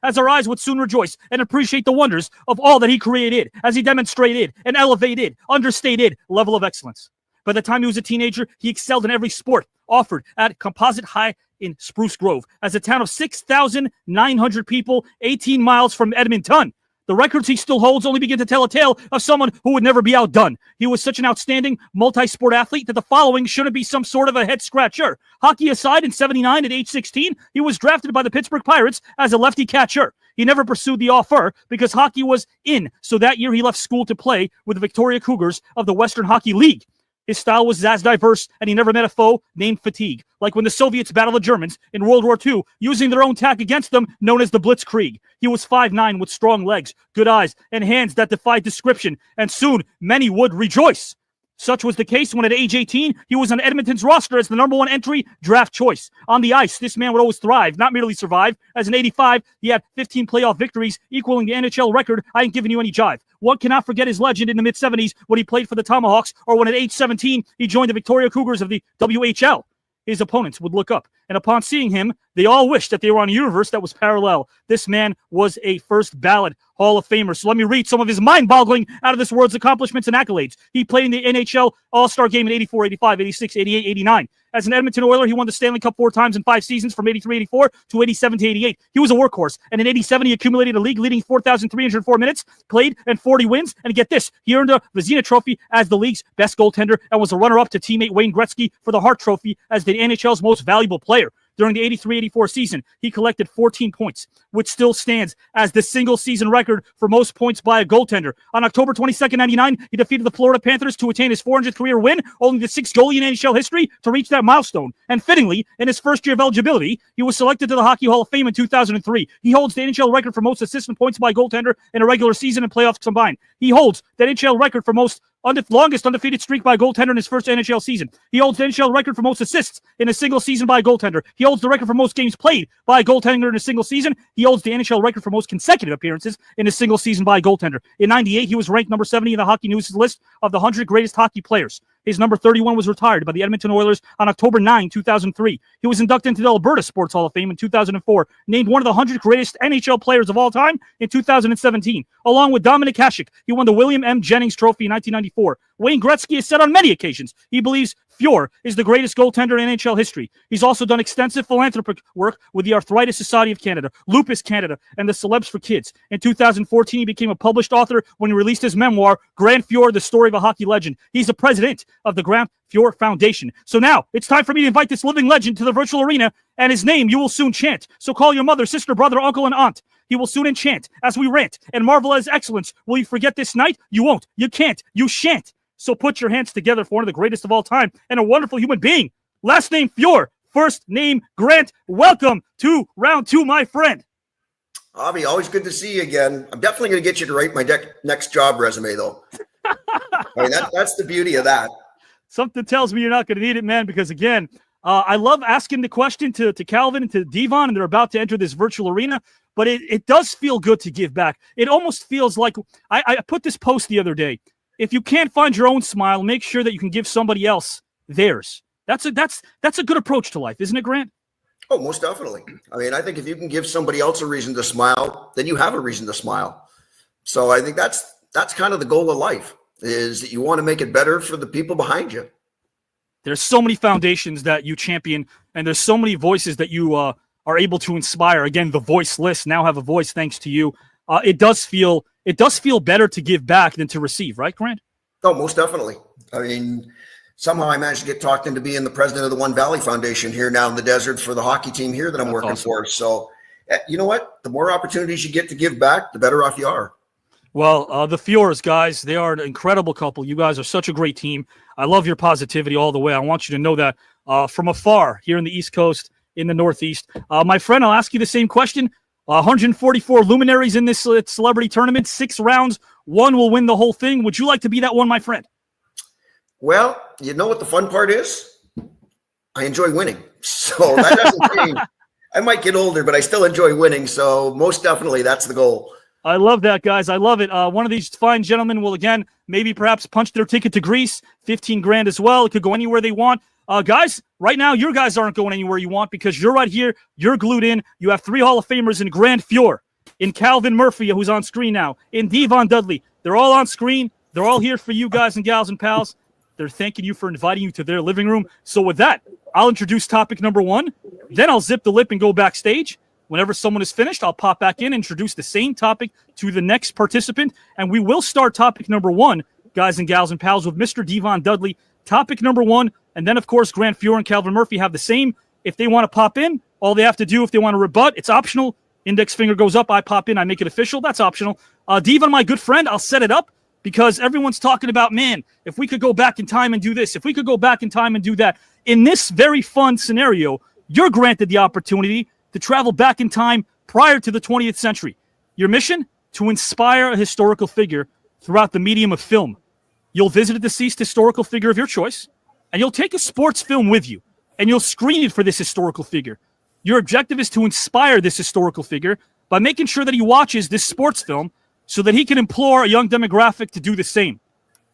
as our eyes would soon rejoice and appreciate the wonders of all that he created, as he demonstrated an elevated, understated level of excellence. By the time he was a teenager, he excelled in every sport offered at Composite High in Spruce Grove, as a town of 6,900 people, 18 miles from Edmonton. The records he still holds only begin to tell a tale of someone who would never be outdone. He was such an outstanding multi-sport athlete that the following shouldn't be some sort of a head-scratcher. Hockey aside, in '79 at age 16, he was drafted by the Pittsburgh Pirates as a lefty catcher. He never pursued the offer because hockey was in, so that year he left school to play with the Victoria Cougars of the Western Hockey League. His style was as diverse, and he never met a foe named fatigue, like when the Soviets battled the Germans in World War II, using their own tack against them, known as the Blitzkrieg. He was 5'9", with strong legs, good eyes, and hands that defied description, and soon many would rejoice. Such was the case when at age 18, he was on Edmonton's roster as the #1 entry draft choice. On the ice, this man would always thrive, not merely survive. As in '85, he had 15 playoff victories, equaling the NHL record. I ain't giving you any jive. One cannot forget his legend in the mid-'70s when he played for the Tomahawks, or when at age 17, he joined the Victoria Cougars of the WHL. His opponents would look up, and upon seeing him, they all wished that they were on a universe that was parallel. This man was a first ballot Hall of Famer. So let me read some of his mind-boggling, out-of-this-world's accomplishments and accolades. He played in the NHL All-Star Game in '84, '85, '86, '88, '89. As an Edmonton Oiler, he won the Stanley Cup 4 times in 5 seasons, from '83-'84 to '87-'88. He was a workhorse, and in '87 he accumulated a league-leading 4,304 minutes played and 40 wins. And get this, he earned a Vezina Trophy as the league's best goaltender and was a runner-up to teammate Wayne Gretzky for the Hart Trophy as the NHL's most valuable player. During the '83-'84 season, he collected 14 points, which still stands as the single-season record for most points by a goaltender. On October 22nd, '99, he defeated the Florida Panthers to attain his 400th career win, only the 6th goalie in NHL history to reach that milestone. And fittingly, in his first year of eligibility, he was selected to the Hockey Hall of Fame in 2003. He holds the NHL record for most assists and points by a goaltender in a regular season and playoffs combined. He holds the NHL record for longest undefeated streak by a goaltender in his first NHL season. He holds the NHL record for most assists in a single season by a goaltender. He holds the record for most games played by a goaltender in a single season. He holds the NHL record for most consecutive appearances in a single season by a goaltender. In '98, he was ranked number 70 in the Hockey News' list of the 100 greatest hockey players. His number 31 was retired by the Edmonton Oilers on October 9, 2003. He was inducted into the Alberta Sports Hall of Fame in 2004, named one of the 100 greatest NHL players of all time in 2017. Along with Dominic Hasek, he won the William M. Jennings Trophy in 1994. Wayne Gretzky has said on many occasions he believes Fuhr is the greatest goaltender in NHL history. He's also done extensive philanthropic work with the Arthritis Society of Canada, Lupus Canada, and the Celebs for Kids. In 2014, he became a published author when he released his memoir, Grand Fuhr, The Story of a Hockey Legend. He's the president of the Grand Fuhr Foundation. So now, it's time for me to invite this living legend to the virtual arena, and his name you will soon chant. So call your mother, sister, brother, uncle, and aunt. He will soon enchant as we rant and marvel at his excellence. Will you forget this night? You won't. You can't. You shan't. So put your hands together for one of the greatest of all time and a wonderful human being. Last name Fuhr, first name Grant. Welcome to round two, my friend. Avi, always good to see you again. I'm definitely going to get you to write my next job resume, though. I mean, that's the beauty of that. Something tells me you're not going to need it, man, because, again, I love asking the question to Calvin and to Devon, and they're about to enter this virtual arena, but it does feel good to give back. It almost feels like I put this post the other day. If you can't find your own smile, make sure that you can give somebody else theirs. That's a good approach to life, isn't it, Grant? Oh, most definitely. I mean, I think if you can give somebody else a reason to smile, then you have a reason to smile. So I think that's kind of the goal of life, is that you want to make it better for the people behind you. There's so many foundations that you champion, and there's so many voices that you are able to inspire. Again, the voiceless now have a voice thanks to you. It does feel better to give back than to receive, right, Grant? Oh, most definitely. I mean, somehow I managed to get talked into being the president of the One Valley Foundation here now in the desert for the hockey team here that I'm working for. So, you know what? The more opportunities you get to give back, the better off you are. Well, the Fuhrs, guys, they are an incredible couple. You guys are such a great team. I love your positivity all the way. I want you to know that from afar here in the East Coast, in the Northeast. My friend, I'll ask you the same question. 144 luminaries in this celebrity tournament, 6 rounds. One will win the whole thing. Would you like to be that one, my friend? Well, you know what the fun part is? I enjoy winning. So that doesn't change. I might get older, but I still enjoy winning. So most definitely that's the goal. I love that, guys. I love it. One of these fine gentlemen will, again, maybe perhaps punch their ticket to Greece, 15 grand as well. It could go anywhere they want. Guys, right now, your guys aren't going anywhere you want because you're right here. You're glued in. You have 3 Hall of Famers in Grand Fuhr, in Calvin Murphy, who's on screen now, in Devon Dudley. They're all on screen. They're all here for you guys and gals and pals. They're thanking you for inviting you to their living room. So with that, I'll introduce topic number 1. Then I'll zip the lip and go backstage. Whenever someone is finished, I'll pop back in and introduce the same topic to the next participant. And we will start topic number 1, guys and gals and pals, with Mr. Devon Dudley. Topic number 1. And then, of course, Grant Fuhr and Calvin Murphy have the same. If they want to pop in, all they have to do, if they want to rebut, it's optional. Index finger goes up. I pop in. I make it official. That's optional. Devon, my good friend, I'll set it up because everyone's talking about, man, if we could go back in time and do this, if we could go back in time and do that. In this very fun scenario, you're granted the opportunity to travel back in time prior to the 20th century. Your mission? To inspire a historical figure throughout the medium of film. You'll visit a deceased historical figure of your choice, and you'll take a sports film with you, and you'll screen it for this historical figure. Your objective is to inspire this historical figure by making sure that he watches this sports film so that he can implore a young demographic to do the same.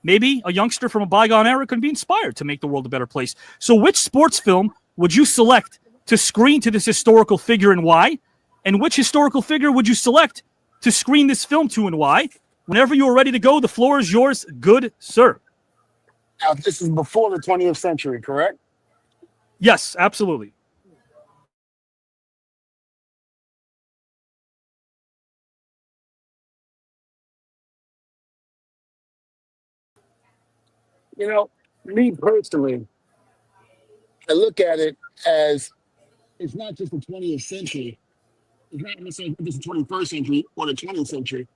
Maybe a youngster from a bygone era can be inspired to make the world a better place. So which sports film would you select to screen to this historical figure and why? And which historical figure would you select to screen this film to and why? Whenever you are ready to go, the floor is yours, good sir. Now, this is before the 20th century, correct? Yes, absolutely. You know, me personally, I look at it as it's not just the 20th century. It's not necessarily just the 21st century or the 20th century.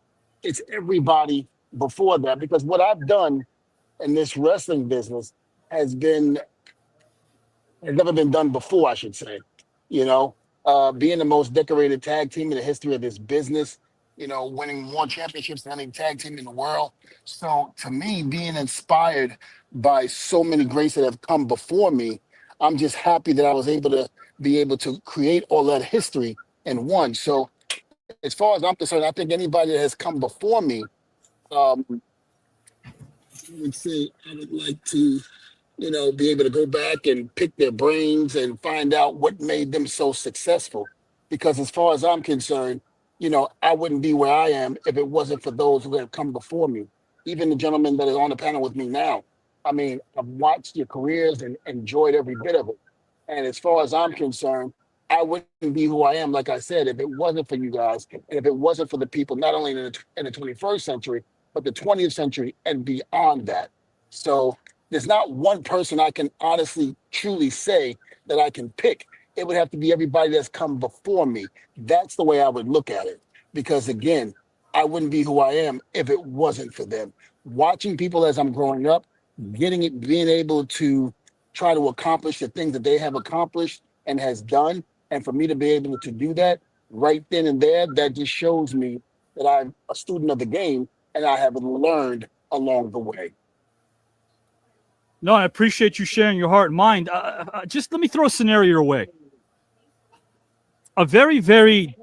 It's everybody before that. Because what I've done in this wrestling business has never been done before, I should say. You know, being the most decorated tag team in the history of this business, you know, winning more championships than any tag team in the world. So to me, being inspired by so many greats that have come before me, I'm just happy that I was able to create all that history in one. So as far as I'm concerned, I think anybody that has come before me, I would say I would like to, you know, be able to go back and pick their brains and find out what made them so successful. Because as far as I'm concerned, you know, I wouldn't be where I am if it wasn't for those who have come before me. Even the gentleman that is on the panel with me now, I mean, I've watched your careers and enjoyed every bit of it. And as far as I'm concerned, I wouldn't be who I am, like I said, if it wasn't for you guys, and if it wasn't for the people, not only in the 21st century, but the 20th century and beyond that. So there's not one person I can honestly, truly say that I can pick. It would have to be everybody that's come before me. That's the way I would look at it. Because again, I wouldn't be who I am if it wasn't for them. Watching people as I'm growing up, getting it, being able to try to accomplish the things that they have accomplished and has done, and for me to be able to do that right then and there, that just shows me that I'm a student of the game and I have learned along the way. No, I appreciate you sharing your heart and mind. Just let me throw a scenario your way. A very, very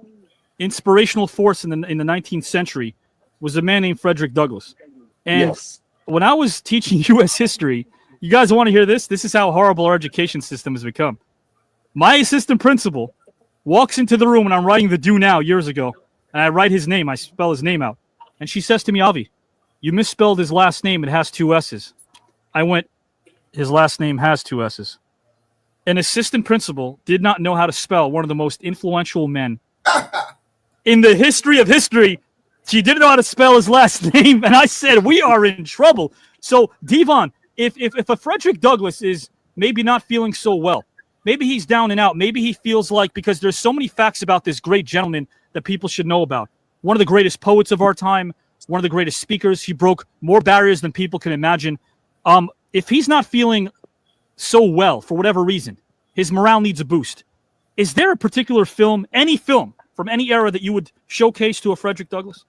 inspirational force in the 19th century was a man named Frederick Douglass. And yes, when I was teaching U.S. history, you guys want to hear this? This is how horrible our education system has become. My assistant principal walks into the room when I'm writing the do now years ago, and I write his name. I spell his name out. And she says to me, Avi, you misspelled his last name. It has 2 S's. I went, his last name has 2 S's. An assistant principal did not know how to spell one of the most influential men in the history of history. She didn't know how to spell his last name, and I said, we are in trouble. So, Devon, if a Frederick Douglass is maybe not feeling so well, maybe he's down and out, maybe he feels like, because there's so many facts about this great gentleman that people should know about. One of the greatest poets of our time, one of the greatest speakers. He broke more barriers than people can imagine. If he's not feeling so well for whatever reason, his morale needs a boost. Is there a particular film, any film from any era that you would showcase to a Frederick Douglass?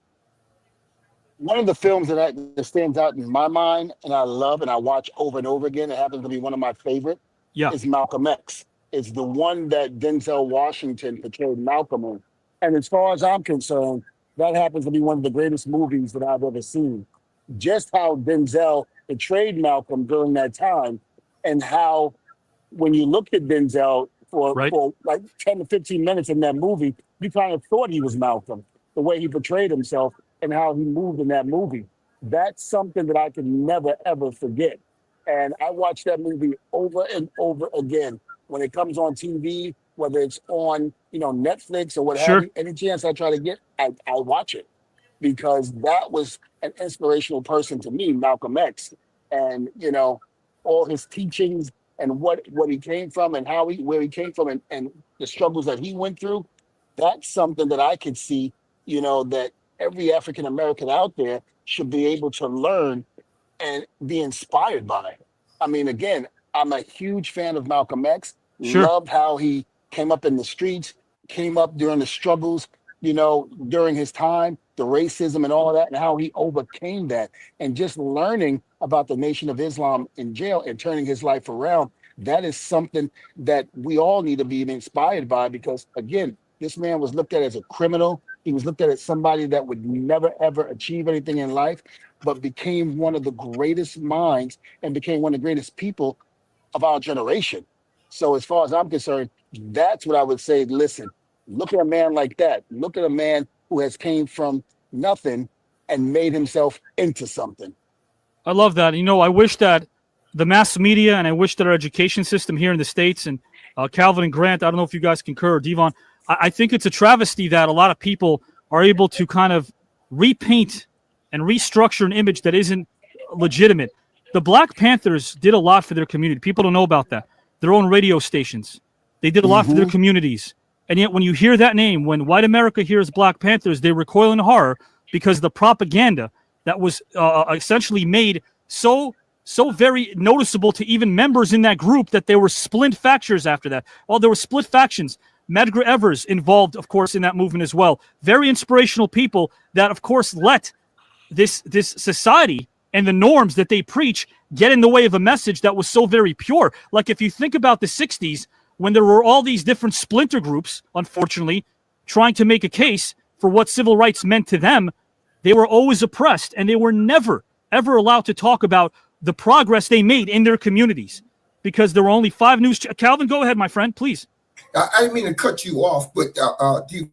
One of the films that stands out in my mind and I love and I watch over and over again, it happens to be one of my favorite, is Malcolm X. It's the one that Denzel Washington portrayed Malcolm in. And as far as I'm concerned, that happens to be one of the greatest movies that I've ever seen. Just how Denzel portrayed Malcolm during that time, and how when you look at Denzel for like 10 to 15 minutes in that movie, you kind of thought he was Malcolm, the way he portrayed himself and how he moved in that movie. That's something that I can never, ever forget. And I watch that movie over and over again. When it comes on TV, whether it's on, Netflix or what have you, any chance I try to get, I watch it. Because that was an inspirational person to me, Malcolm X. And, all his teachings and what he came from and where he came from and the struggles that he went through, that's something that I could see, that every African American out there should be able to learn and be inspired by. I mean, again, I'm a huge fan of Malcolm X. Loved how he came up in the streets, came up during the struggles, during his time, the racism and all of that, and how he overcame that. And just learning about the Nation of Islam in jail and turning his life around, that is something that we all need to be inspired by, because, again, this man was looked at as a criminal. He was looked at as somebody that would never, ever achieve anything in life, but became one of the greatest minds and became one of the greatest people of our generation. So as far as I'm concerned, that's what I would say. Listen, look at a man like that. Look at a man who has came from nothing and made himself into something. I love that. I wish that the mass media and I wish that our education system here in the States, and Calvin and Grant, I don't know if you guys concur, or Devon, I think it's a travesty that a lot of people are able to kind of repaint and restructure an image that isn't legitimate. The Black Panthers did a lot for their community. People don't know about that. Their own radio stations. They did a lot for their communities. And yet when you hear that name, when white America hears Black Panthers, they recoil in horror because the propaganda that was essentially made so very noticeable to even members in that group that there were split factions after that. Well, there were split factions. Medgar Evers involved, of course, in that movement as well. Very inspirational people that, of course, let this society and the norms that they preach get in the way of a message that was so very pure. Like if you think about the 60s, when there were all these different splinter groups, unfortunately, trying to make a case for what civil rights meant to them, they were always oppressed, and they were never, ever allowed to talk about the progress they made in their communities because there were only 5 news. Calvin, go ahead, my friend, please. I didn't mean to cut you off, but do you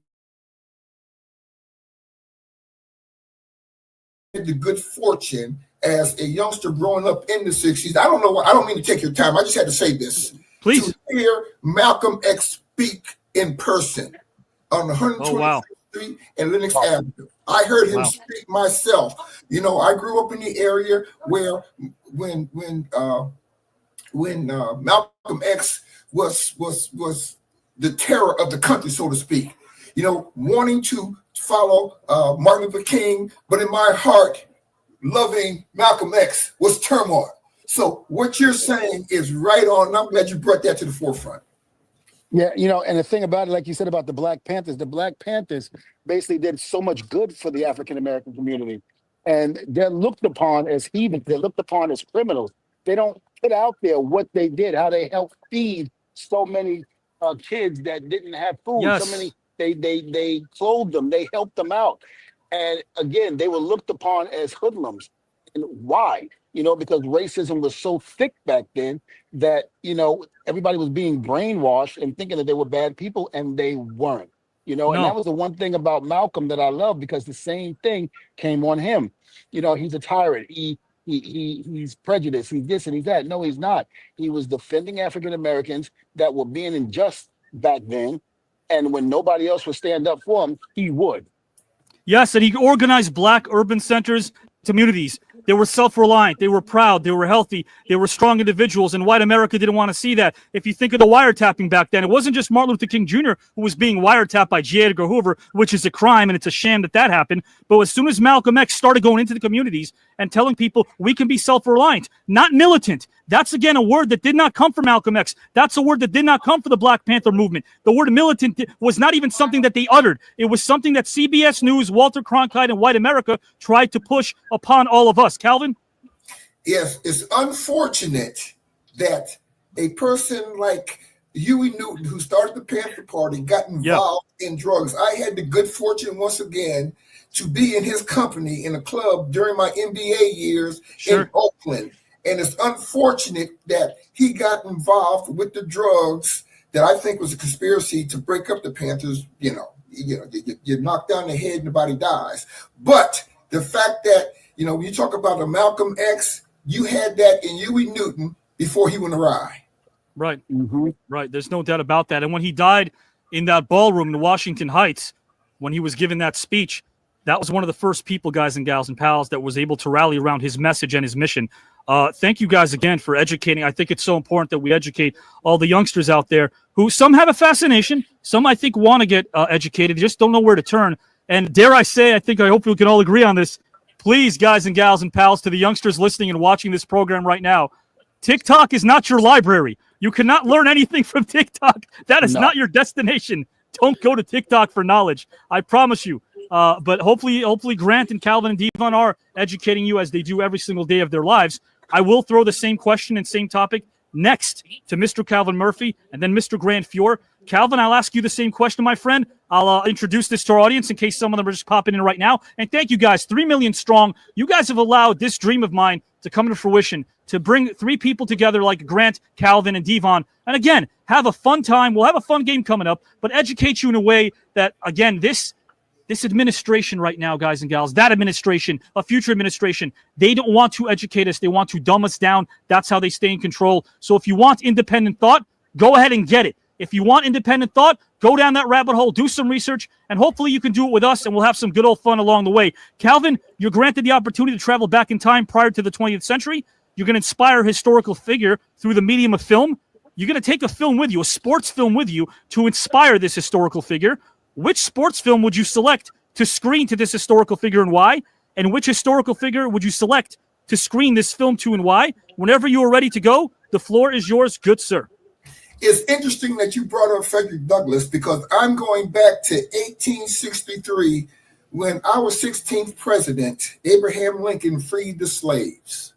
had the good fortune as a youngster growing up in the 60s. I don't know what, I don't mean to take your time. I just had to say this. Please. To hear Malcolm X speak in person on 125th Street and Lenox Avenue. I heard him speak myself. You know, I grew up in the area where when Malcolm X was the terror of the country, so to speak. You know, wanting to follow Martin Luther King, but in my heart, loving Malcolm X was turmoil. So what you're saying is right on. And I'm glad you brought that to the forefront. Yeah, you know, and the thing about it, like you said about the Black Panthers basically did so much good for the African American community. And they're looked upon as heathens, they're looked upon as criminals. They don't put out there what they did, how they helped feed so many kids that didn't have food. Yes. So many, they clothed them, they helped them out. And again, they were looked upon as hoodlums. And why? You know, because racism was so thick back then that, you know, everybody was being brainwashed and thinking that they were bad people, and they weren't. You know, and that was the one thing about Malcolm that I love, because the same thing came on him. You know, he's a tyrant. He's prejudiced. He's this and he's that. No, he's not. He was defending African Americans that were being unjust back then. And when nobody else would stand up for him, he would. Yes, and he organized Black urban centers, communities. They were self-reliant. They were proud. They were healthy. They were strong individuals, and white America didn't want to see that. If you think of the wiretapping back then, it wasn't just Martin Luther King Jr. who was being wiretapped by J. Edgar Hoover, which is a crime, and it's a shame that happened. But as soon as Malcolm X started going into the communities and telling people we can be self-reliant, not militant, that's, again, a word that did not come from Malcolm X. That's a word that did not come from the Black Panther movement. The word militant was not even something that they uttered. It was something that CBS News, Walter Cronkite, and white America tried to push upon all of us. Calvin? Yes, it's unfortunate that a person like Huey Newton, who started the Panther Party, got involved in drugs. I had the good fortune once again to be in his company in a club during my NBA years in Oakland. And it's unfortunate that he got involved with the drugs that I think was a conspiracy to break up the Panthers. You knock down the head, nobody dies. But the fact that, you know, when you talk about a Malcolm X, you had that in Huey Newton before he went awry. Right. Right. There's no doubt about that. And when he died in that ballroom in Washington Heights, when he was given that speech, that was one of the first people, guys and gals and pals, that was able to rally around his message and his mission. Thank you guys again for educating. I think it's so important that we educate all the youngsters out there who some have a fascination. Some, I think, want to get educated. They just don't know where to turn. And dare I say, I hope we can all agree on this. Please, guys and gals and pals, to the youngsters listening and watching this program right now, TikTok is not your library. You cannot learn anything from TikTok. That is not your destination. Don't go to TikTok for knowledge. I promise you. But hopefully Grant and Calvin and Devon are educating you as they do every single day of their lives. I will throw the same question and same topic next to Mr. Calvin Murphy and then Mr. Grant Fuhr. Calvin, I'll ask you the same question, my friend. I'll introduce this to our audience in case some of them are just popping in right now. And thank you guys, 3 million strong. You guys have allowed this dream of mine to come to fruition, to bring 3 people together like Grant, Calvin, and Devon. And again, have a fun time. We'll have a fun game coming up, but educate you in a way that, again, this administration right now, guys and gals, that administration, a future administration, they don't want to educate us. They want to dumb us down. That's how they stay in control. So if you want independent thought, go ahead and get it. If you want independent thought, go down that rabbit hole, do some research, and hopefully you can do it with us, and we'll have some good old fun along the way. Calvin, you're granted the opportunity to travel back in time prior to the 20th century. You're going to inspire a historical figure through the medium of film. You're going to take a film with you, a sports film with you, to inspire this historical figure. Which sports film would you select to screen to this historical figure and why? And which historical figure would you select to screen this film to and why? Whenever you are ready to go, the floor is yours, good sir. It's interesting that you brought up Frederick Douglass, because I'm going back to 1863 when our 16th president, Abraham Lincoln, freed the slaves.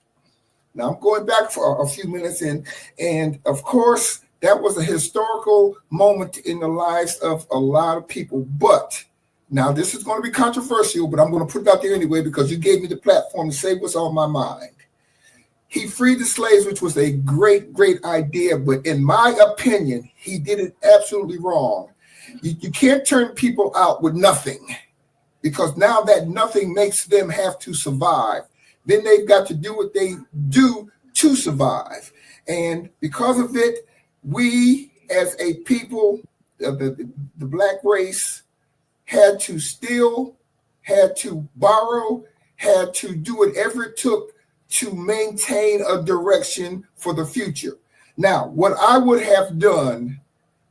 Now I'm going back for a few minutes, and of course, that was a historical moment in the lives of a lot of people. But now this is going to be controversial, but I'm going to put it out there anyway because you gave me the platform to say what's on my mind. He freed the slaves, which was a great, great idea. But in my opinion, he did it absolutely wrong. You can't turn people out with nothing, because now that nothing makes them have to survive. then they've got to do what they do to survive. And because of it, we as a people, the black race, had to steal, had to borrow, had to do whatever it took to maintain a direction for the future. Now, what I would have done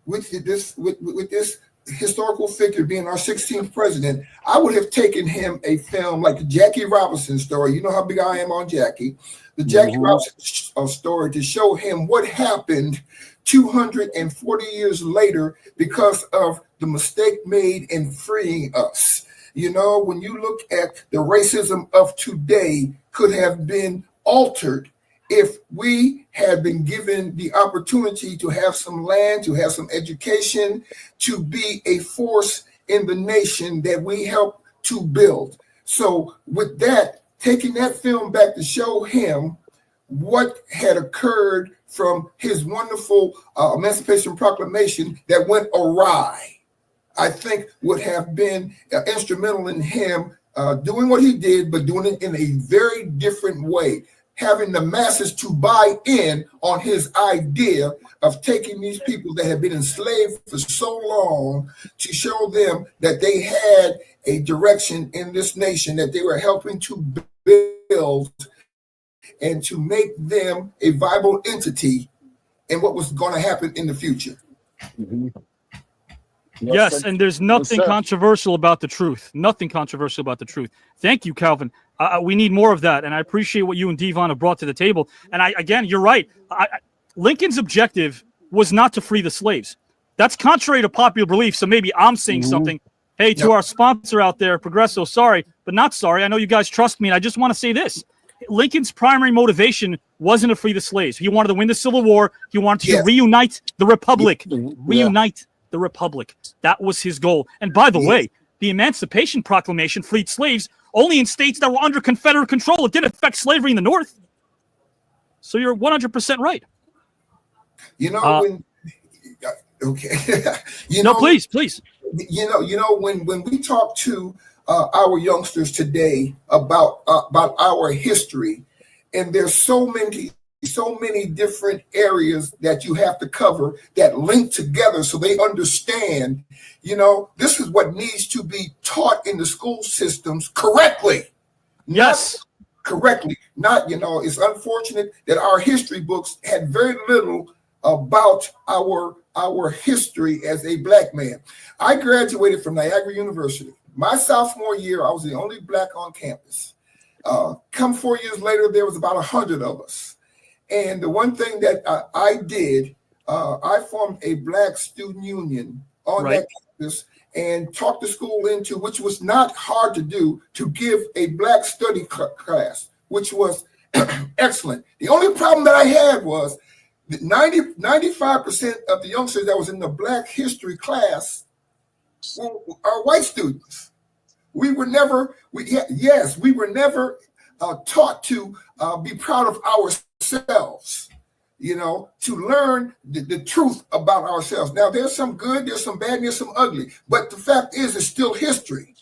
with this historical figure being our 16th president, I would have taken him a film like the Jackie Robinson story. You know how big I am on Jackie. The Jackie Robinson story, to show him what happened 240 years later because of the mistake made in freeing us. You know, when you look at the racism of today could have been altered if we had been given the opportunity to have some land, to have some education, to be a force in the nation that we helped to build. So with that, taking that film back to show him what had occurred from his wonderful Emancipation Proclamation that went awry, I think would have been instrumental in him doing what he did, but doing it in a very different way, having the masses to buy in on his idea of taking these people that have been enslaved for so long to show them that they had a direction in this nation that they were helping to build and to make them a viable entity in what was going to happen in the future. Yes, and there's nothing controversial about the truth. Nothing controversial about the truth. Thank you, Calvin. We need more of that, and I appreciate what you and Devon have brought to the table. And again, you're right. Lincoln's objective was not to free the slaves. That's contrary to popular belief, so maybe I'm saying something. Hey, to our sponsor out there, Progresso, sorry, but not sorry. I know you guys trust me, and I just want to say this. Lincoln's primary motivation wasn't to free the slaves. He wanted to win the Civil War. He wanted to reunite the Republic. Reunite the Republic. That was his goal. And by the way, the Emancipation Proclamation freed slaves only in states that were under Confederate control. It didn't affect slavery in the North. So you're 100% right. You know, when please. You know, when we talk to our youngsters today about our history, and there's so many different areas that you have to cover that link together so they understand, you know, this is what needs to be taught in the school systems correctly. Yes. Correctly. Not, you know, it's unfortunate that our history books had very little about our history as a black man. I graduated from Niagara University. My sophomore year, I was the only black on campus. Come 4 years later, there was about 100 of us. And the one thing that I did, I formed a black student union on that campus and talked the school into, which was not hard to do, to give a black study class, which was excellent. The only problem that I had was that 95% of the youngsters that was in the black history class are white students. We were never taught to be proud of ourselves, you know, to learn the truth about ourselves. Now, there's some good, there's some bad, there's some ugly, but the fact is, it's still history.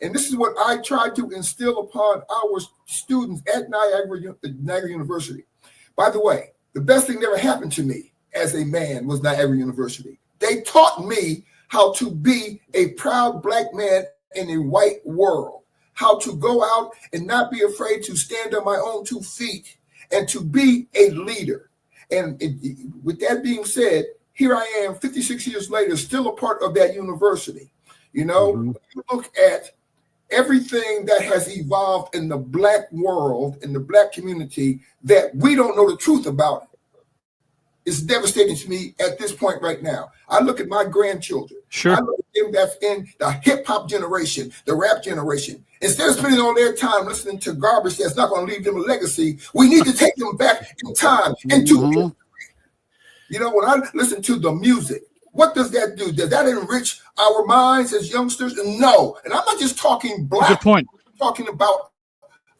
And this is what I try to instill upon our students at Niagara University. By the way, the best thing that ever happened to me as a man was Niagara University. They taught me how to be a proud black man in a white world, how to go out and not be afraid to stand on my own 2 feet and to be a leader. And with that being said, here I am 56 years later, still a part of that university. You know, when you look at everything that has evolved in the black world, in the black community, that we don't know the truth about it. It's devastating to me at this point right now. I look at my grandchildren. Sure. I look at them that's in the hip hop generation, the rap generation. Instead of spending all their time listening to garbage that's not going to leave them a legacy, we need to take them back in time into history. You know, when I listen to the music, what does that do? Does that enrich our minds as youngsters? No. And I'm not just talking black. Good point. I'm talking about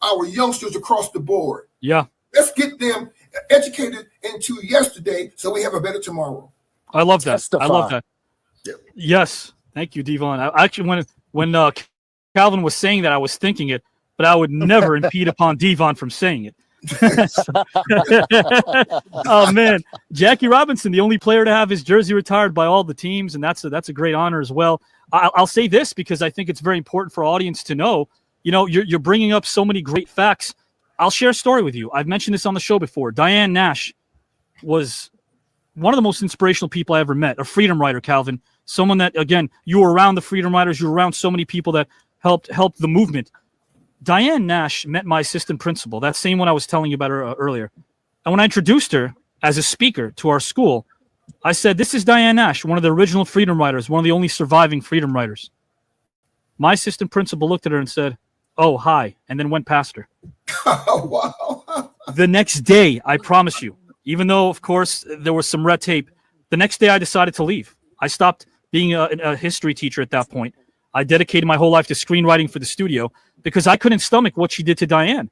our youngsters across the board. Yeah. Let's get them educated into yesterday so we have a better tomorrow. I love that. I love that. Yes. Thank you, Devon. I actually, when Calvin was saying that, I was thinking it. but I would never impede upon Devon from saying it. Oh man, Jackie Robinson, the only player to have his jersey retired by all the teams, and that's a great honor as well. I'll say this because I think it's very important for our audience to know. You know, you're bringing up so many great facts. I'll share a story with you. I've mentioned this on the show before. Diane Nash was one of the most inspirational people I ever met, a freedom rider, Calvin. Someone that, again, you were around the freedom riders. You were around so many people that helped the movement. Diane Nash met my assistant principal, that same one I was telling you about her, earlier. And when I introduced her as a speaker to our school, I said, this is Diane Nash, one of the original freedom riders, one of the only surviving freedom riders. My assistant principal looked at her and said, oh, hi, and then went past her. Wow. The next day, I promise you, even though, of course, there was some red tape, the next day I decided to leave. I stopped being a history teacher at that point. I dedicated my whole life to screenwriting for the studio because I couldn't stomach what she did to Diane.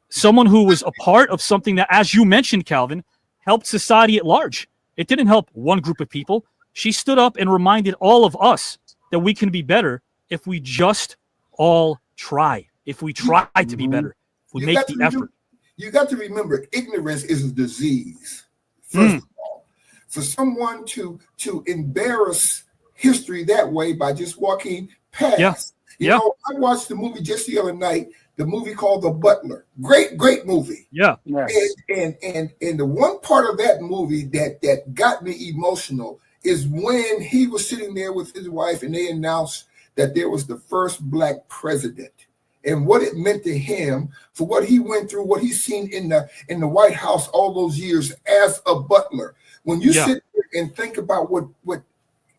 Someone who was a part of something that, as you mentioned, Calvin, helped society at large. It didn't help one group of people. She stood up and reminded all of us that we can be better if we just all try, if we try to be better, if we make the effort. You got to remember, ignorance is a disease, first of all. For someone to embarrass history that way by just walking past. You know, I watched the movie just the other night, the movie called The Butler. Great movie. Yeah. And the one part of that movie that got me emotional is when he was sitting there with his wife and they announced that there was the first Black president, and what it meant to him, for what he went through, what he's seen in the White House all those years as a butler. When you sit there and think about what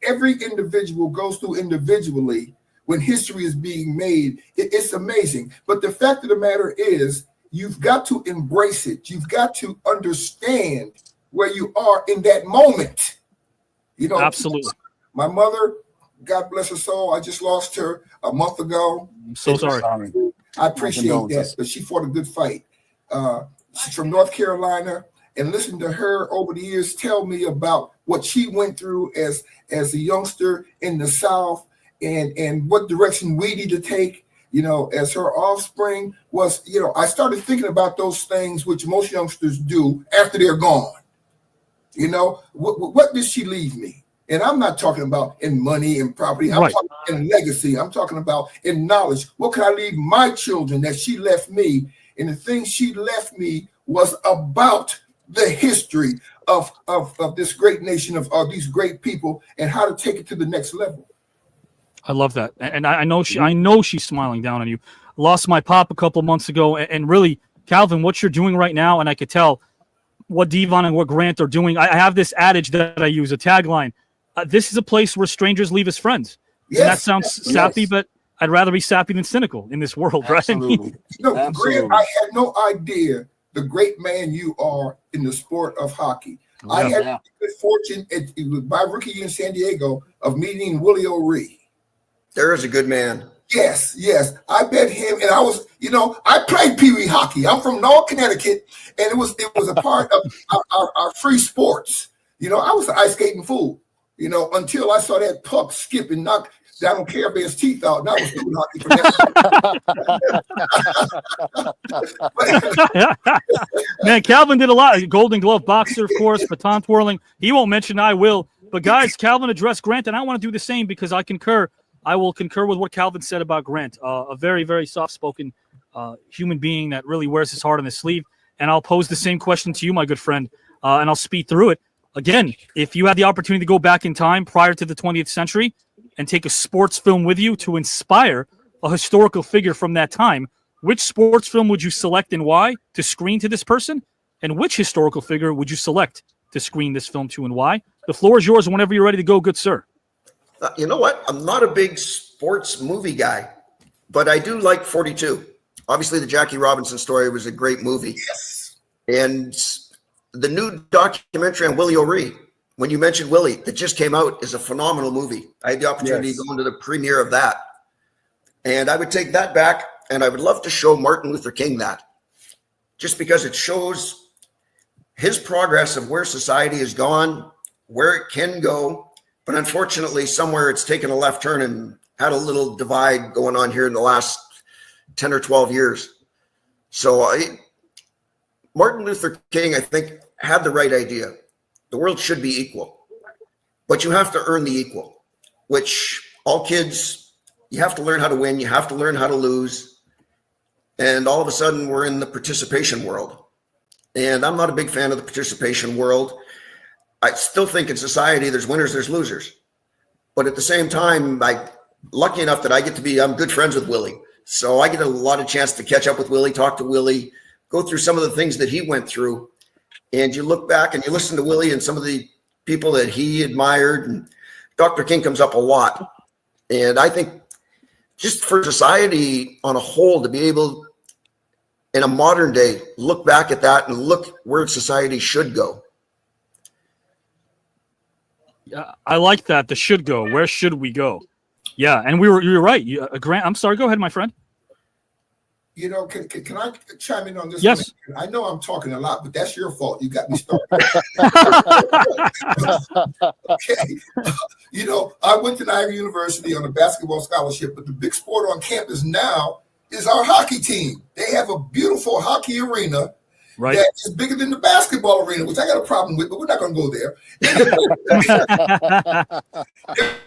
every individual goes through individually when history is being made, it's amazing. But the fact of the matter is, you've got to embrace it. You've got to understand where you are in that moment. You know, absolutely. My mother, God bless her soul, I just lost her a month ago. I'm so sorry. I appreciate that, but she fought a good fight. She's from North Carolina, and listen to her over the years tell me about what she went through as a youngster in the South, and what direction we need to take, you know, as her offspring was, you know, I started thinking about those things which most youngsters do after they're gone. You know, what did she leave me? And I'm not talking about in money and property. I'm talking in legacy. I'm talking about in knowledge. What can I leave my children that she left me? And the thing she left me was about the history of this great nation, of these great people, and how to take it to the next level. I love that, and I know she's smiling down on you. Lost my pop a couple of months ago, and really, Calvin, what you're doing right now, and I could tell what Devon and what Grant are doing. I have this adage that I use, a tagline. This is a place where strangers leave as friends. Yes, and that sounds sappy, but I'd rather be sappy than cynical in this world, right? Absolutely. Grant, I had no idea the great man you are in the sport of hockey. Yeah. I had the good fortune, it was my rookie year in San Diego, of meeting Willie O'Ree. There is a good man. Yes. I met him, and I was, you know, I played Pee Wee hockey. I'm from North Connecticut, and it was a part of our free sports. You know, I was an ice skating fool, you know, until I saw that puck skip and knock Donald Care Bear's teeth out. And I was doing hockey for that. Man, Calvin did a lot. Golden Glove boxer, of course, baton twirling. He won't mention, I will. But guys, Calvin addressed Grant, and I want to do the same because I concur. I will concur with what Calvin said about Grant, a very, very soft-spoken human being that really wears his heart on his sleeve. And I'll pose the same question to you, my good friend, and I'll speed through it. Again, if you had the opportunity to go back in time prior to the 20th century and take a sports film with you to inspire a historical figure from that time, which sports film would you select and why to screen to this person? And which historical figure would you select to screen this film to and why? The floor is yours whenever you're ready to go, good sir. You know what? I'm not a big sports movie guy, but I do like 42. Obviously, the Jackie Robinson story was a great movie. Yes. And the new documentary on Willie O'Ree, when you mentioned Willie, that just came out, is a phenomenal movie. I had the opportunity to go into the premiere of that. And I would take that back, and I would love to show Martin Luther King that, just because it shows his progress of where society has gone, where it can go. But unfortunately, somewhere it's taken a left turn and had a little divide going on here in the last 10 or 12 years. So Martin Luther King, I think, had the right idea. The world should be equal, but you have to earn the equal, which all kids, you have to learn how to win. You have to learn how to lose. And all of a sudden we're in the participation world. And I'm not a big fan of the participation world. I still think in society, there's winners, there's losers. But at the same time, I'm lucky enough that I'm good friends with Willie. So I get a lot of chance to catch up with Willie, talk to Willie, go through some of the things that he went through. And you look back and you listen to Willie and some of the people that he admired. And Dr. King comes up a lot. And I think just for society on a whole to be able, in a modern day, look back at that and look where society should go. Yeah, I like that. The should go. Where should we go? Yeah, and you were right. Grant, I'm sorry. Go ahead, my friend. You know, can I chime in on this? Yes. One? I know I'm talking a lot, but that's your fault. You got me started. Okay. You know, I went to Niagara University on a basketball scholarship, but the big sport on campus now is our hockey team. They have a beautiful hockey arena that is bigger than the basketball arena, which I got a problem with, but we're not going to go there.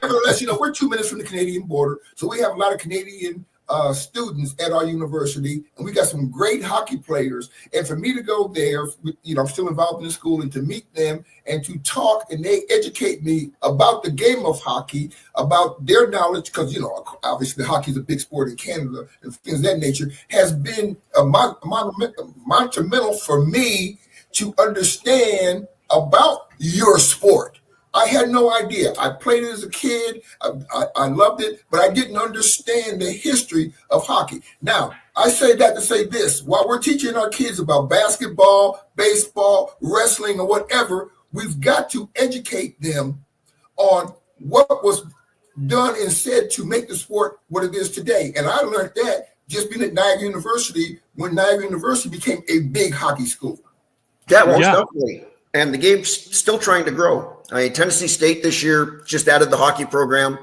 Nevertheless, you know, we're 2 minutes from the Canadian border, so we have a lot of Canadian students at our university, and we got some great hockey players. And for me to go there, you know, I'm still involved in the school, and to meet them and to talk, and they educate me about the game of hockey, about their knowledge, because, you know, obviously hockey is a big sport in Canada and things of that nature, has been monumental for me to understand about your sport. I had no idea. I played it as a kid. I loved it, but I didn't understand the history of hockey. Now, I say that to say this. While we're teaching our kids about basketball, baseball, wrestling, or whatever, we've got to educate them on what was done and said to make the sport what it is today. And I learned that just being at Niagara University when Niagara University became a big hockey school. Yeah, most definitely. And the game's still trying to grow. I mean, Tennessee State this year just added the hockey program.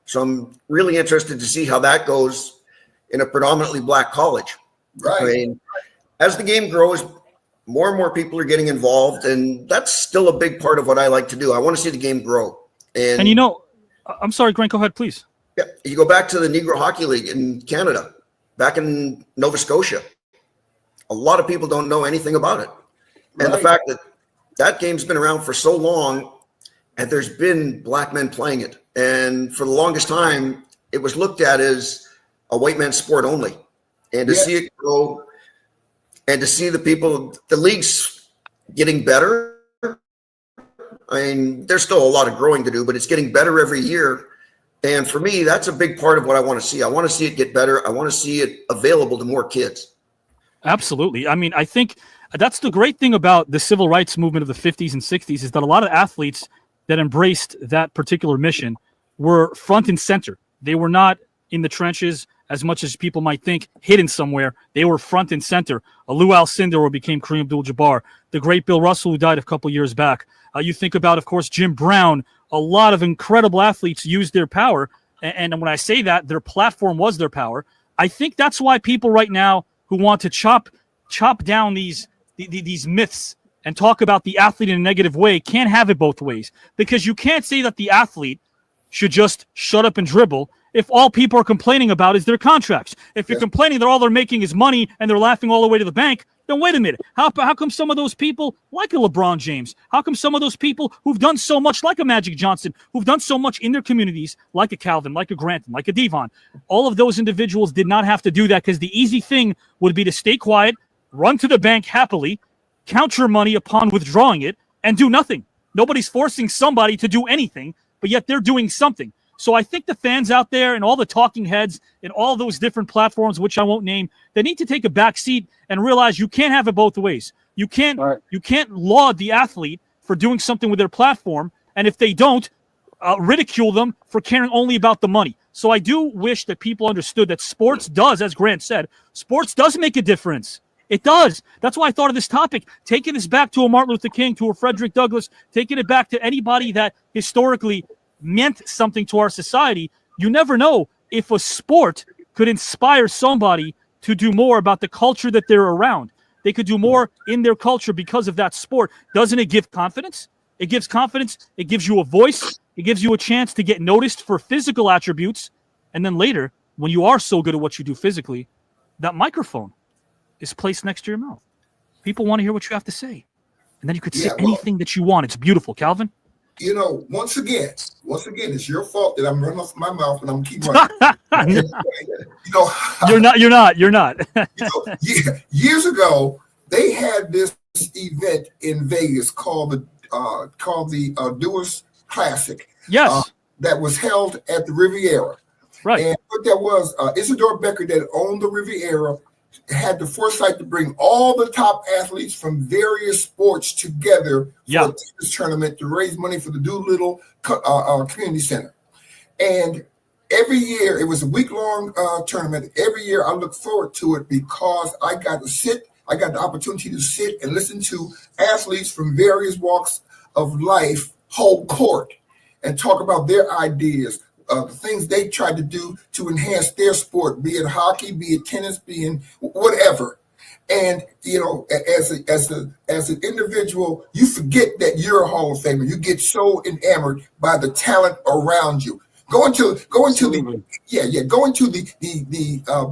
So I'm really interested to see how that goes in a predominantly black college. Right. I mean, as the game grows, more and more people are getting involved. And that's still a big part of what I like to do. I want to see the game grow. And you know, I'm sorry, Grant, go ahead, please. Yeah, you go back to the Negro Hockey League in Canada, back in Nova Scotia. A lot of people don't know anything about it. And the fact that that game's been around for so long, and there's been black men playing it. And for the longest time, it was looked at as a white man's sport only. And to see it grow and to see the people, the league's getting better. I mean, there's still a lot of growing to do, but it's getting better every year. And for me, that's a big part of what I want to see. I want to see it get better. I want to see it available to more kids. Absolutely. I mean, I think that's the great thing about the civil rights movement of the 50s and 60s is that a lot of athletes that embraced that particular mission were front and center. They were not in the trenches as much as people might think, hidden somewhere. They were front and center. Lou Alcindor, who became Kareem Abdul-Jabbar, the great Bill Russell, who died a couple years back. You think about, of course, Jim Brown. A lot of incredible athletes used their power. And when I say that, their platform was their power. I think that's why people right now who want to chop down these myths and talk about the athlete in a negative way can't have it both ways, because you can't say that the athlete should just shut up and dribble if all people are complaining about is their contracts. If you're complaining that all they're making is money and they're laughing all the way to the bank, then wait a minute. How come some of those people, like a LeBron James, how come some of those people who've done so much, like a Magic Johnson, who've done so much in their communities, like a Calvin, like a Granton, like a Devon, all of those individuals did not have to do that, because the easy thing would be to stay quiet, run to the bank happily, count your money upon withdrawing it, and do nothing. Nobody's forcing somebody to do anything, but yet they're doing something. So I think the fans out there and all the talking heads and all those different platforms, which I won't name, they need to take a back seat and realize you can't have it both ways. You can't laud the athlete for doing something with their platform, and if they don't, ridicule them for caring only about the money. So I do wish that people understood that sports does, as Grant said, sports does make a difference. It does. That's why I thought of this topic, taking this back to a Martin Luther King, to a Frederick Douglass, taking it back to anybody that historically meant something to our society. You never know if a sport could inspire somebody to do more about the culture that they're around. They could do more in their culture because of that sport. Doesn't it give confidence? It gives confidence. It gives you a voice. It gives you a chance to get noticed for physical attributes. And then later, when you are so good at what you do physically, that microphone is placed next to your mouth. People want to hear what you have to say. And then you could say anything that you want. It's beautiful, Calvin. You know, once again, it's your fault that I'm running off my mouth and I'm keep running. You know, You're not. You know, years ago, they had this event in Vegas called the Doers Classic. Yes. That was held at the Riviera. Right. And what that was, Isidore Becker, that owned the Riviera, had the foresight to bring all the top athletes from various sports together for a tennis tournament to raise money for the Doolittle Community Center. And every year, it was a week-long tournament. Every year, I look forward to it because I got the opportunity to sit and listen to athletes from various walks of life hold court and talk about their ideas, the things they tried to do to enhance their sport, be it hockey, be it tennis, be it whatever. And you know, as an individual, you forget that you're a Hall of Famer. You get so enamored by the talent around you. Going to the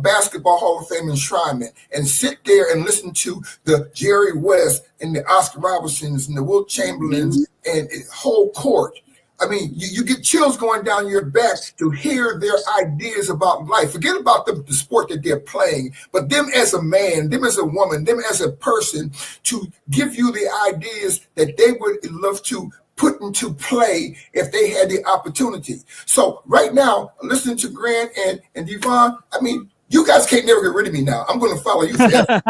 Basketball Hall of Fame enshrinement and sit there and listen to the Jerry West and the Oscar Robertsons and the Wilt Chamberlains and whole court. I mean, you get chills going down your back to hear their ideas about life. Forget about the sport that they're playing, but them as a man, them as a woman, them as a person, to give you the ideas that they would love to put into play if they had the opportunity. So right now, listening to Grant and Devon, I mean, you guys can't never get rid of me now. I'm going to follow you forever.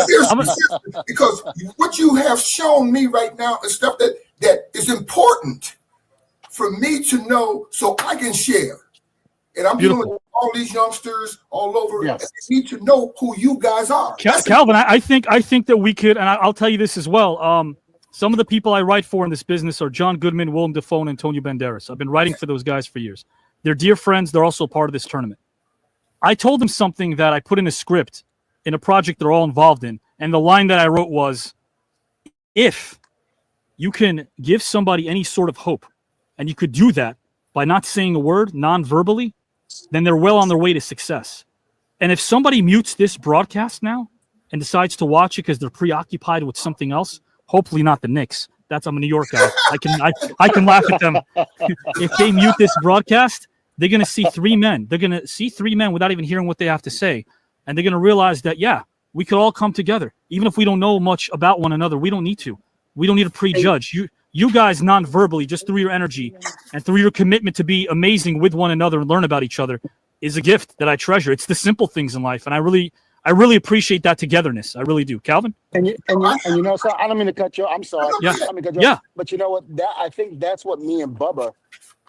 Seriously, because what you have shown me right now is stuff that is important for me to know so I can share. And I'm dealing with all these youngsters all over. Yes. I need to know who you guys are. Calvin, I think that we could, and I'll tell you this as well. Some of the people I write for in this business are John Goodman, Willem Dafoe, and Antonio Banderas. I've been writing for those guys for years. They're dear friends. They're also part of this tournament. I told them something that I put in a script in a project they're all involved in. And the line that I wrote was, if you can give somebody any sort of hope, and you could do that by not saying a word non-verbally, then they're well on their way to success. And if somebody mutes this broadcast now and decides to watch it because they're preoccupied with something else, hopefully not the Knicks. I'm a New York guy. I can laugh at them. If they mute this broadcast, they're going to see three men. They're going to see three men without even hearing what they have to say. And they're going to realize that, we could all come together. Even if we don't know much about one another, we don't need to. We don't need to prejudge. You guys non-verbally, just through your energy and through your commitment to be amazing with one another and learn about each other, is a gift that I treasure. It's the simple things in life. And I really appreciate that togetherness. I really do. Calvin? And you know, so I don't mean to cut you off. I'm sorry. Yeah. I mean, cut you off. But you know what? I think that's what me and Bubba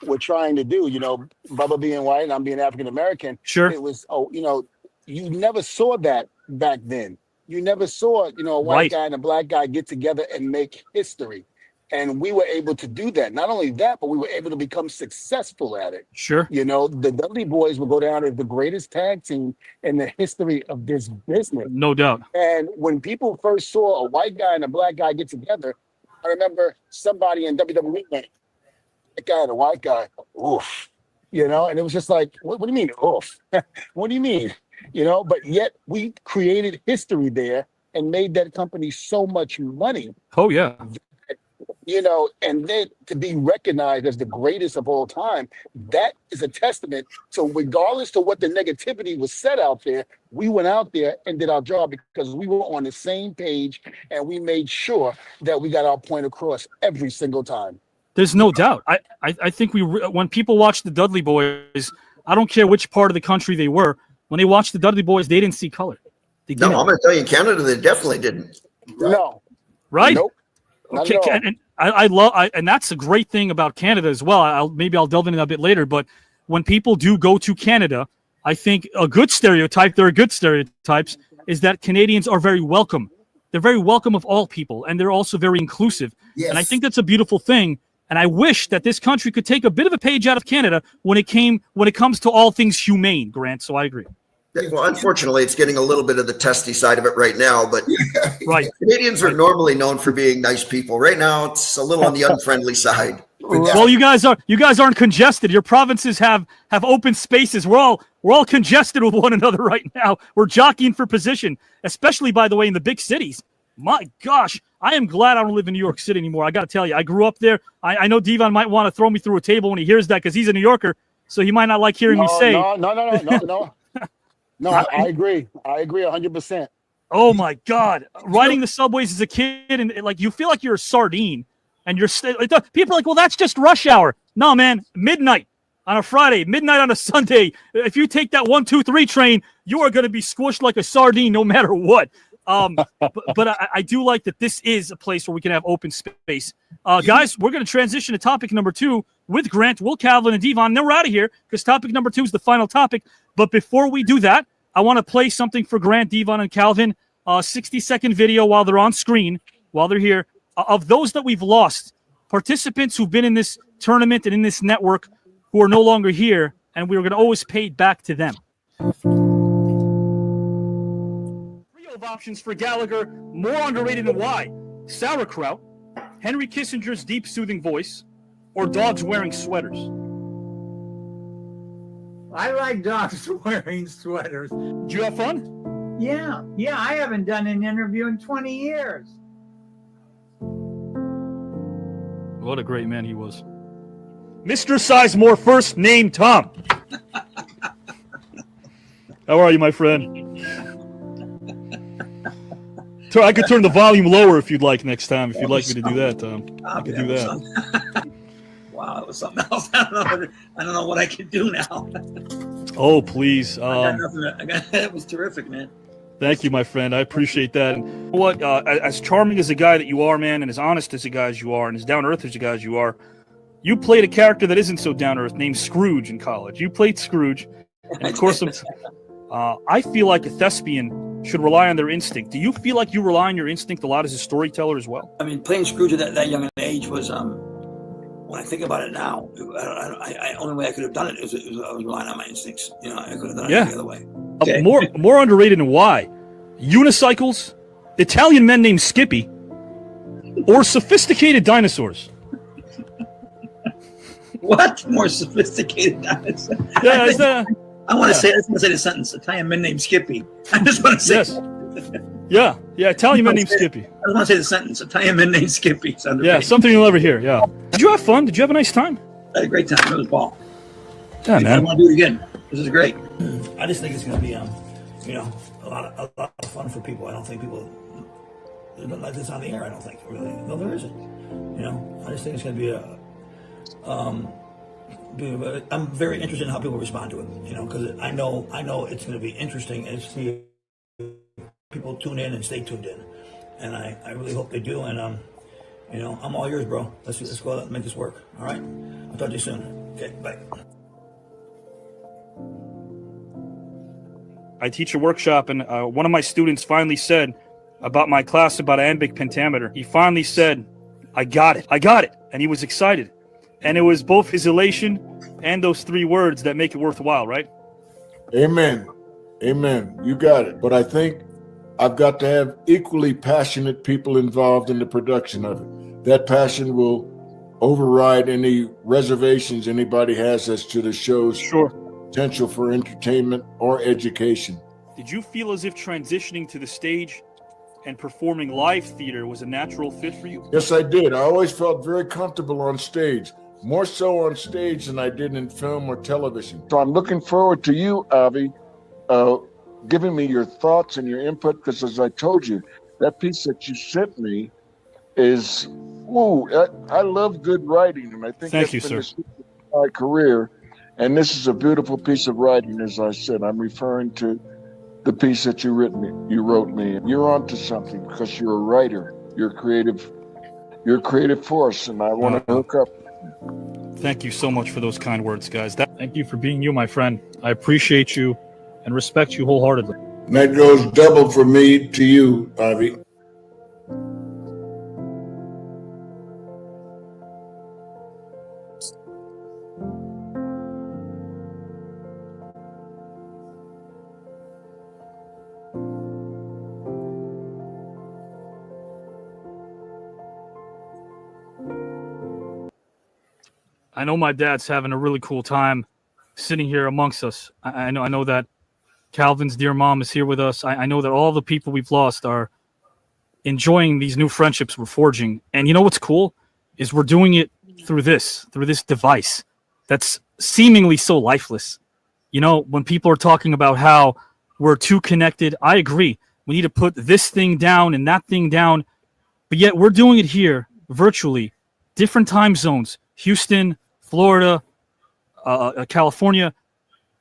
were trying to do. You know, Bubba being white and I'm being African American. Sure. It was, you never saw that back then. You never saw, a white guy and a black guy get together and make history. And we were able to do that. Not only that, but we were able to become successful at it. Sure. You know, the Dudley boys will go down as the greatest tag team in the history of this business. No doubt. And when people first saw a white guy and a black guy get together, I remember somebody in WWE went, that guy and a white guy, oof. And it was just like, what do you mean, oof? What do you mean? But yet we created history there and made that company so much money. Oh, yeah. And then to be recognized as the greatest of all time, that is a testament. So regardless to what the negativity was said out there, we went out there and did our job because we were on the same page and we made sure that we got our point across every single time. There's no doubt. I think when people watch the Dudley boys, I don't care which part of the country they were, when they watched the Dudley boys, they didn't see color. No, I'm going to tell you, in Canada, they definitely didn't. No. Right? Nope. Okay, and I love, and that's a great thing about Canada as well. I'll delve into that a bit later. But when people do go to Canada, I think there are good stereotypes, is that Canadians are very welcome. They're very welcome of all people, and they're also very inclusive. Yes. And I think that's a beautiful thing. And I wish that this country could take a bit of a page out of Canada when it comes to all things humane, Grant. So I agree. Well, unfortunately, it's getting a little bit of the testy side of it right now, but right. Canadians are normally known for being nice people. Right now, it's a little on the unfriendly side. Well, you guys aren't congested. Your provinces have open spaces. We're all congested with one another right now. We're jockeying for position, especially, by the way, in the big cities. My gosh, I am glad I don't live in New York City anymore. I got to tell you, I grew up there. I know Devon might want to throw me through a table when he hears that because he's a New Yorker, so he might not like hearing me say. No, I agree. I agree 100%. Oh my God, riding the subways as a kid and like you feel like you're a sardine, and people are like, well, that's just rush hour. No, man, midnight on a Friday, midnight on a Sunday. If you take that 1, 2, 3 train, you are going to be squished like a sardine no matter what. But I do like that this is a place where we can have open space. Guys, we're going to transition to topic number 2 with Grant, Will, Calvin, and Devon. Then we're out of here because topic number 2 is the final topic. But before we do that, I want to play something for Grant, Devon, and Calvin. 60-second video while they're on screen, while they're here, of those that we've lost, participants who've been in this tournament and in this network who are no longer here, and we were going to always pay it back to them. Trio of options for Gallagher, more underrated than why? Sauerkraut, Henry Kissinger's deep, soothing voice, or dogs wearing sweaters? I like dogs wearing sweaters. Did you have fun? Yeah, I haven't done an interview in 20 years. What a great man he was. Mr. Sizemore, first name Tom. How are you, my friend? I could turn the volume lower if you'd like next time. If you'd like me to do that, Tom, I could do that. Wow, that was something else. I don't know what I can do now. Oh, please. That was terrific, man. Thank you, my friend. I appreciate that. And what, as charming as a guy that you are, man, and as honest as a guy as you are, and as down-to-earth as a guy as you are, you played a character that isn't so down-to-earth named Scrooge in college. You played Scrooge. And of course, I feel like a thespian should rely on their instinct. Do you feel like you rely on your instinct a lot as a storyteller as well? I mean, playing Scrooge at that young an age was, when I think about it now, I only way I could have done it is I was relying on my instincts. You know, I could have done it any other way. Okay. More underrated than why? Unicycles, Italian men named Skippy, or sophisticated dinosaurs? What? More sophisticated dinosaurs? Yeah, I want to say the sentence, Italian men named Skippy. I just want to say Yeah, Italian men named Skippy. I just want to say the sentence, Italian men named Skippy. Yeah, something you'll never hear, yeah. Did you have fun? Did you have a nice time? I had a great time. It was ball. Yeah, man. I want to do it again. This is great. I just think it's going to be, a lot of fun for people. I don't think people like this on the air. I don't think really. No, there isn't. I just think it's going to be I'm very interested in how people respond to it. Because I know it's going to be interesting and see if people tune in and stay tuned in, and I really hope they do. And I'm all yours, bro. Let's go out and make this work. All right. I'll talk to you soon. Okay. Bye. I teach a workshop, and one of my students finally said about my class about iambic pentameter. He finally said, I got it, and he was excited. And it was both his elation and those 3 words that make it worthwhile, right? Amen. You got it. But I think I've got to have equally passionate people involved in the production of it. That passion will override any reservations anybody has as to the show's potential for entertainment or education. Did you feel as if transitioning to the stage and performing live theater was a natural fit for you? Yes, I did. I always felt very comfortable on stage, more so on stage than I did in film or television. So I'm looking forward to you, Avi, giving me your thoughts and your input, because as I told you, that piece that you sent me is, I love good writing, and I think Thank that's you, been sir. my career. And this is a beautiful piece of writing, as I said. I'm referring to the piece that you wrote me. You're onto something because you're a writer. You're a creative force, and I want to hook up. Thank you so much for those kind words, guys. Thank you for being you, my friend. I appreciate you and respect you wholeheartedly. And that goes double for me to you, Avi. I know my dad's having a really cool time sitting here amongst us. I know that Calvin's dear mom is here with us. I know that all the people we've lost are enjoying these new friendships we're forging. And you know what's cool is we're doing it through this device that's seemingly so lifeless. You know, when people are talking about how we're too connected, I agree. We need to put this thing down and that thing down, but yet we're doing it here virtually, different time zones, Houston, Florida, California,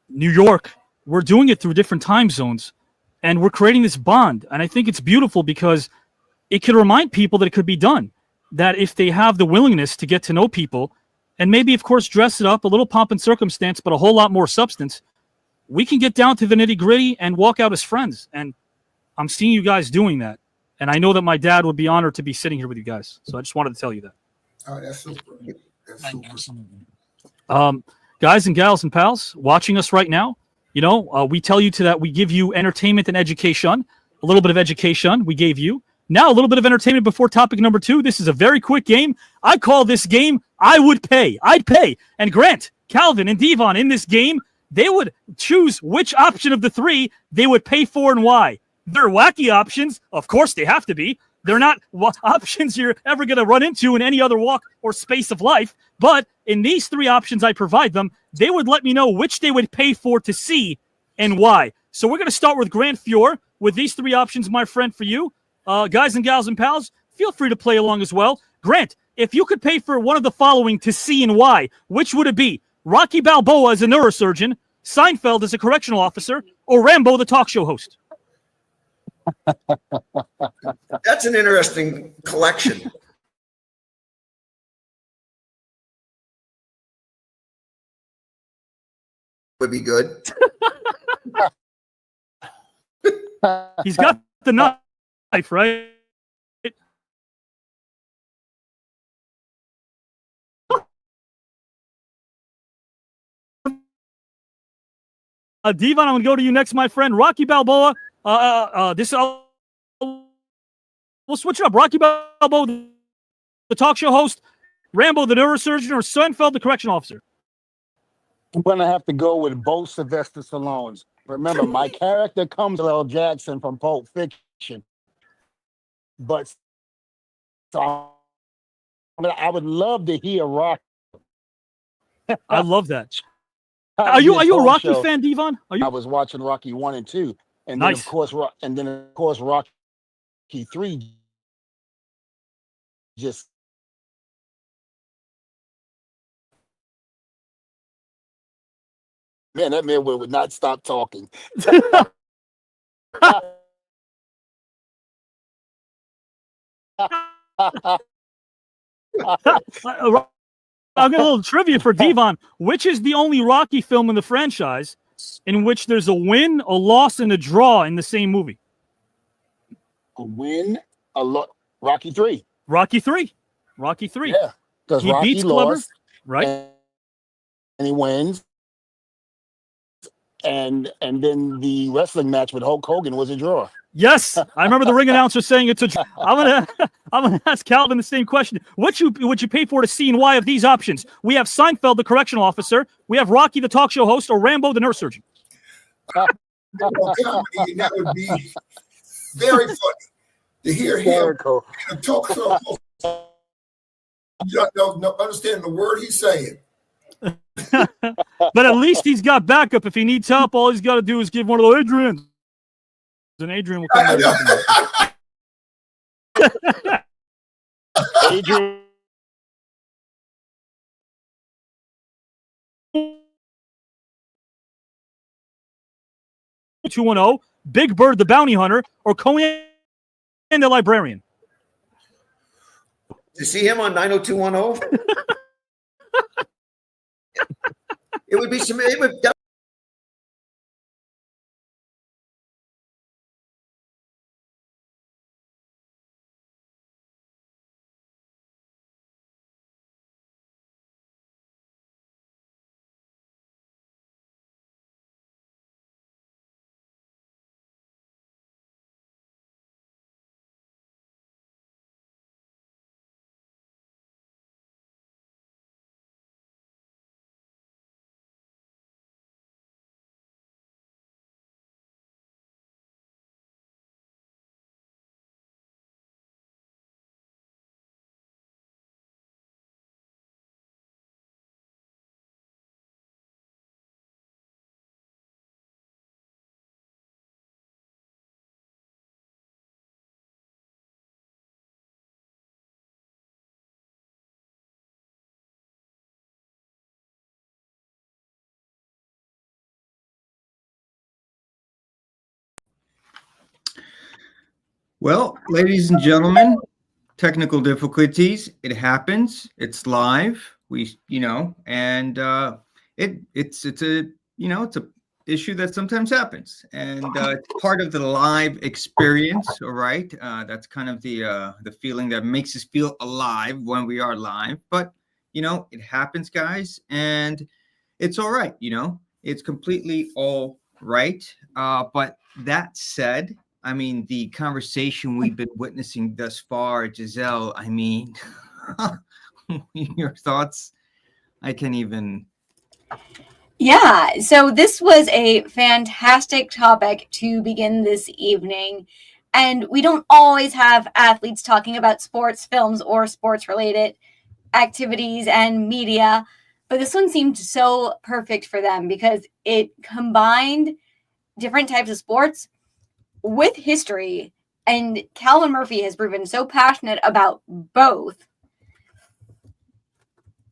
New York. We're doing it through different time zones, and we're creating this bond. And I think it's beautiful because it could remind people that it could be done, that if they have the willingness to get to know people and maybe, of course, dress it up, a little pomp and circumstance, but a whole lot more substance, we can get down to the nitty gritty and walk out as friends. And I'm seeing you guys doing that. And I know that my dad would be honored to be sitting here with you guys. So I just wanted to tell you that. Oh, that's super. That's super. Guys and gals and pals watching us right now, you know, we tell you that we give you entertainment and education, a little bit of education we gave you. Now a little bit of entertainment before topic number 2. This is a very quick game. I call this game, I would pay. I'd pay. And Grant, Calvin, and Devon in this game, they would choose which option of the 3 they would pay for and why. They're wacky options. Of course they have to be. They're not options you're ever going to run into in any other walk or space of life. But in these 3 options I provide them, they would let me know which they would pay for to see and why. So we're going to start with Grant Fuhr with these 3 options, my friend, for you. Guys and gals and pals, feel free to play along as well. Grant, if you could pay for one of the following to see and why, which would it be? Rocky Balboa as a neurosurgeon, Seinfeld as a correctional officer, or Rambo the talk show host? That's an interesting collection. Would be good. He's got the knife, right? Devon, I'm going to go to you next, my friend. Rocky Balboa. We'll switch it up. Rocky Balboa, the talk show host, Rambo, the neurosurgeon, or Seinfeld, the correction officer? I'm going to have to go with both Sylvester Stallones. Remember, my character comes from L. Jackson from Pulp Fiction. But so I would love to hear Rocky. I love that. Are you a Rocky fan, Devon? I was watching Rocky 1 and 2, and nice. then of course Rocky 3 just man, that man would not stop talking. I'll get a little trivia for Devon. Which is the only Rocky film in the franchise in which there's a win, a loss, and a draw in the same movie? A win, a lot. Rocky 3. Rocky 3. Rocky 3. Yeah, because he Rocky beats lost, Clubber, right? And he wins. And then the wrestling match with Hulk Hogan was a draw. Yes, I remember the ring announcer saying it's a. I'm gonna ask Calvin the same question. What would you pay for to see and why of these options? We have Seinfeld, the correctional officer. We have Rocky, the talk show host, or Rambo, the neurosurgeon. That would be very funny to hear him in a talk show host. You don't understand the word he's saying. But at least he's got backup. If he needs help, all he's got to do is give one of those Adrians. And Adrian will come Adrian. 210, Big Bird the Bounty Hunter, or Conan the Librarian? You see him on 90210? It would be some. It would Well, ladies and gentlemen, technical difficulties. It happens. It's live. And it's a it's a issue that sometimes happens, and it's part of the live experience. All right, that's kind of the feeling that makes us feel alive when we are live. But it happens, guys, and it's all right. It's completely all right. But that said, I mean, the conversation we've been witnessing thus far, Giselle, I mean, your thoughts? I can't even. Yeah, so this was a fantastic topic to begin this evening. And we don't always have athletes talking about sports, films, or sports related activities and media. But this one seemed so perfect for them because it combined different types of sports with history. And Calvin Murphy has proven so passionate about both.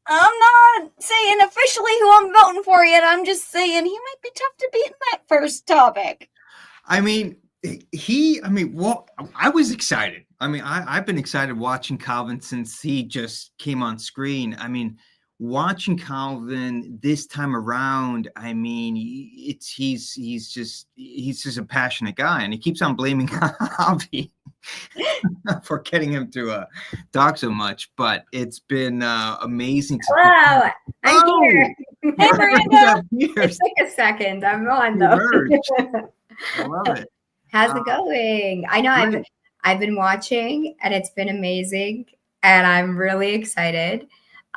I'm not saying officially who I'm voting for yet. I'm just saying he might be tough to beat in that first topic. I mean, I was excited. I mean, I've been excited watching Calvin since he just came on screen. I mean, watching Calvin this time around, I mean, he's just a passionate guy, and he keeps on blaming Avi for getting him to talk so much. But it's been amazing. Hello, I'm here. Hey, Miranda. It took a second. I'm on though. I love it. How's it going? I know I've been watching, and it's been amazing, and I'm really excited.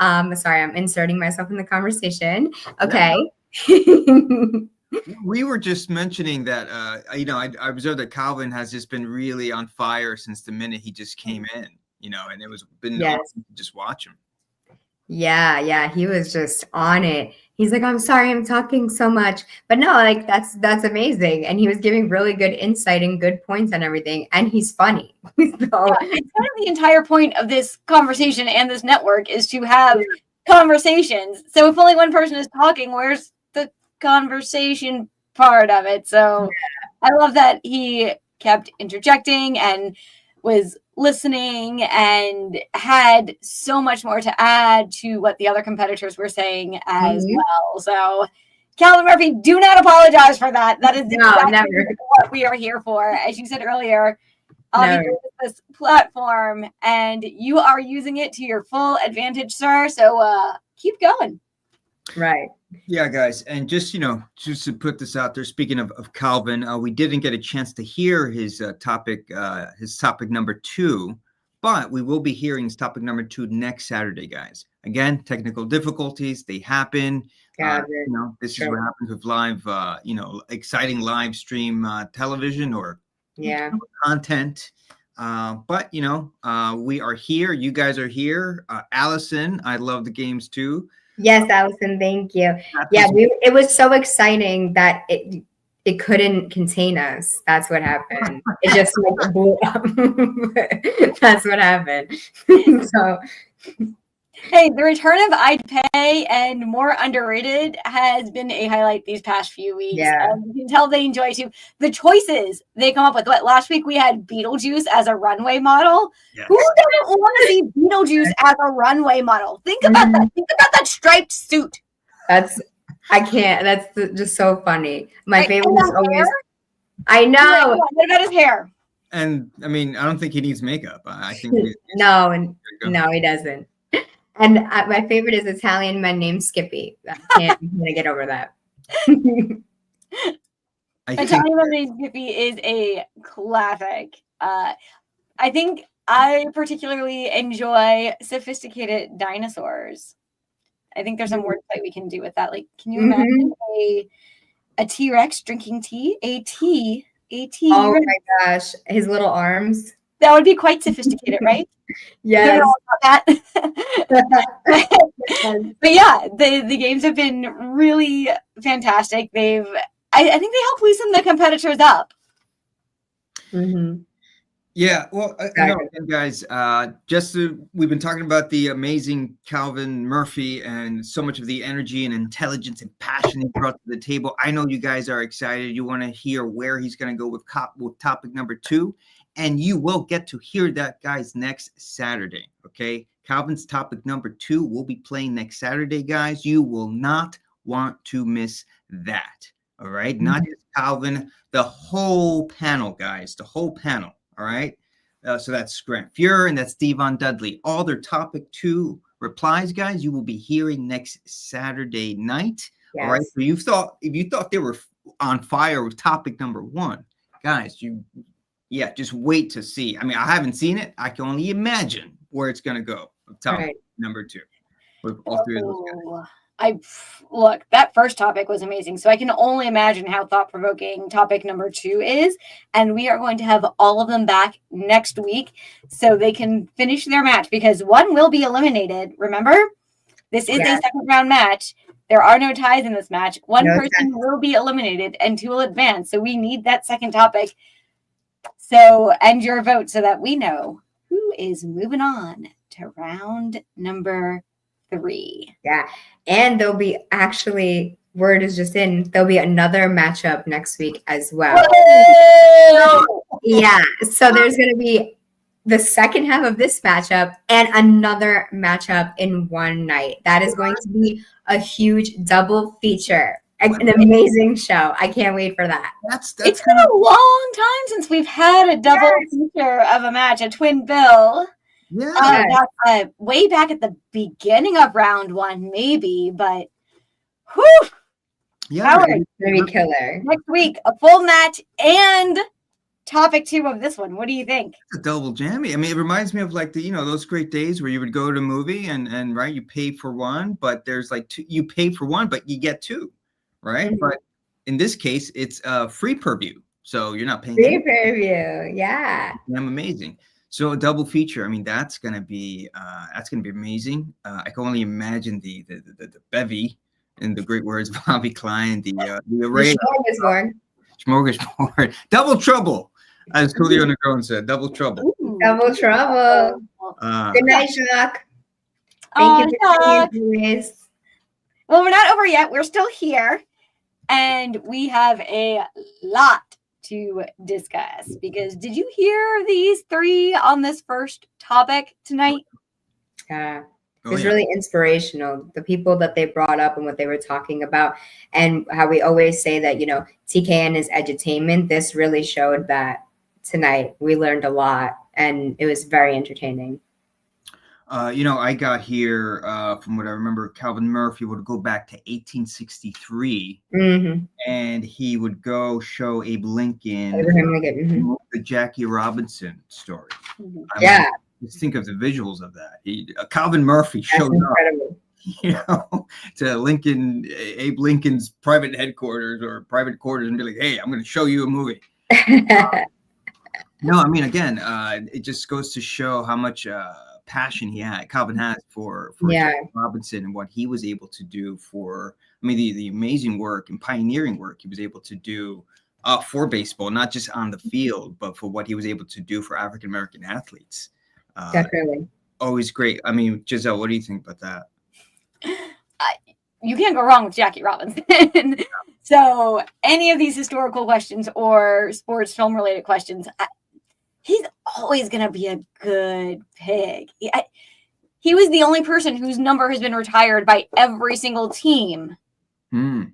Sorry, I'm inserting myself in the conversation. Okay. We were just mentioning that, I observed that Calvin has just been really on fire since the minute he just came in, and it was been awesome to just watch him. Yeah, he was just on it. He's like, I'm sorry, I'm talking so much. But no, like that's amazing. And he was giving really good insight and good points on everything. And he's funny. It's kind of the entire point of this conversation and this network is to have conversations. So if only one person is talking, where's the conversation part of it? So I love that he kept interjecting and was listening and had so much more to add to what the other competitors were saying as well. So Calvin Murphy, do not apologize for that. That is exactly what we are here for. As you said earlier, this platform, and you are using it to your full advantage, sir. So keep going. Right. Yeah, guys. And just to put this out there, speaking of Calvin, we didn't get a chance to hear his topic number 2, but we will be hearing his topic number 2 next Saturday, guys. Again, technical difficulties, they happen. This is what happens with live, exciting live stream television or content. But we are here. You guys are here. Allison, I love the games too. Yes, Allison, thank you. Yeah, it was so exciting that it couldn't contain us. That's what happened. It just like blew up. That's what happened. So, hey, the return of I'd Pay and More Underrated has been a highlight these past few weeks. Yeah. You can tell they enjoy too. The choices they come up with. Last week we had Beetlejuice as a runway model. Yes. Who doesn't want to see Beetlejuice as a runway model? Think about that. Think about that striped suit. I can't. That's just so funny. My favorite is always. I know. What about his hair? And I mean, I don't think he needs makeup. I think no, he doesn't. And my favorite is Italian man named Skippy. I'm gonna get over that. Italian man named Skippy is a classic. I think I particularly enjoy sophisticated dinosaurs. I think there's some wordplay we can do with that. Like, can you imagine a T-Rex drinking tea? A T. Oh my gosh, his little arms. That would be quite sophisticated, right? Yes. But yeah, the games have been really fantastic. I think they help loosen the competitors up. Mm-hmm. Yeah, well, guys, we've been talking about the amazing Calvin Murphy and so much of the energy and intelligence and passion he brought to the table. I know you guys are excited. You want to hear where he's going to go with topic number 2. and you will get to hear that, guys, next Saturday. Okay, Calvin's topic number 2 will be playing next Saturday, guys. You will not want to miss that. All right, not just Calvin, the whole panel, guys, the whole panel. All right, so that's Grant Fuhr and that's Devon Dudley. All their topic 2 replies, guys, you will be hearing next Saturday night. Yes. All right, so if you thought they were on fire with topic number 1, guys, just wait to see. I mean, I haven't seen it. I can only imagine where it's gonna go. Topic number 2 with all 3 of those guys. Look, that first topic was amazing. So I can only imagine how thought-provoking topic number 2 is. And we are going to have all of them back next week so they can finish their match, because one will be eliminated. Remember, this is a second round match. There are no ties in this match. One person will be eliminated and 2 will advance. So we need that second topic. So, and your vote so that we know who is moving on to round number 3. Yeah. And there'll be actually, word is just in, there'll be another matchup next week as well. Yeah. So there's going to be the second half of this matchup and another matchup in one night. That is going to be a huge double feature. An amazing show. I can't wait for that. It's been a long time since we've had a double feature of a match, a twin bill. Yeah. Way back at the beginning of round 1, maybe, but whew. Yeah, Howard, it's gonna be killer. next week, a full match and topic 2 of this one. What do you think? It's a double jammy. I mean, it reminds me of like those great days where you would go to a movie and right, you pay for one, but there's like 2, you pay for one, but you get 2, right? But in this case, it's free per view, so you're not paying. Free per view, yeah. I'm amazing. So a double feature. I mean, that's gonna be amazing. I can only imagine the bevy, in the great words of Avi Klein, the array. Smorgasbord. Double trouble, as Julio Negron said. Double trouble. Double trouble. Good night, Jacques. Thank you for being. Well, we're not over yet. We're still here, and we have a lot to discuss, because did you hear these 3 on this first topic tonight? Yeah. It was really inspirational. The people that they brought up and what they were talking about, and how we always say that, TKN is edutainment. This really showed that tonight. We learned a lot and it was very entertaining. I got here from what I remember, Calvin Murphy would go back to 1863 and he would go show Abe Lincoln, the Jackie Robinson story. Just think of the visuals of that. Calvin Murphy showed up, to Abe Lincoln's private headquarters or private quarters and be like, "Hey, I'm going to show you a movie." No, I mean, again, it just goes to show how much passion Calvin has for Jackie Robinson and what he was able to do for. I mean, the amazing work and pioneering work he was able to do for baseball, not just on the field, but for what he was able to do for African American athletes. Definitely. Always great. I mean, Giselle, what do you think about that? You can't go wrong with Jackie Robinson. So any of these historical questions or sports film related questions, he's always going to be a good pick. He was the only person whose number has been retired by every single team in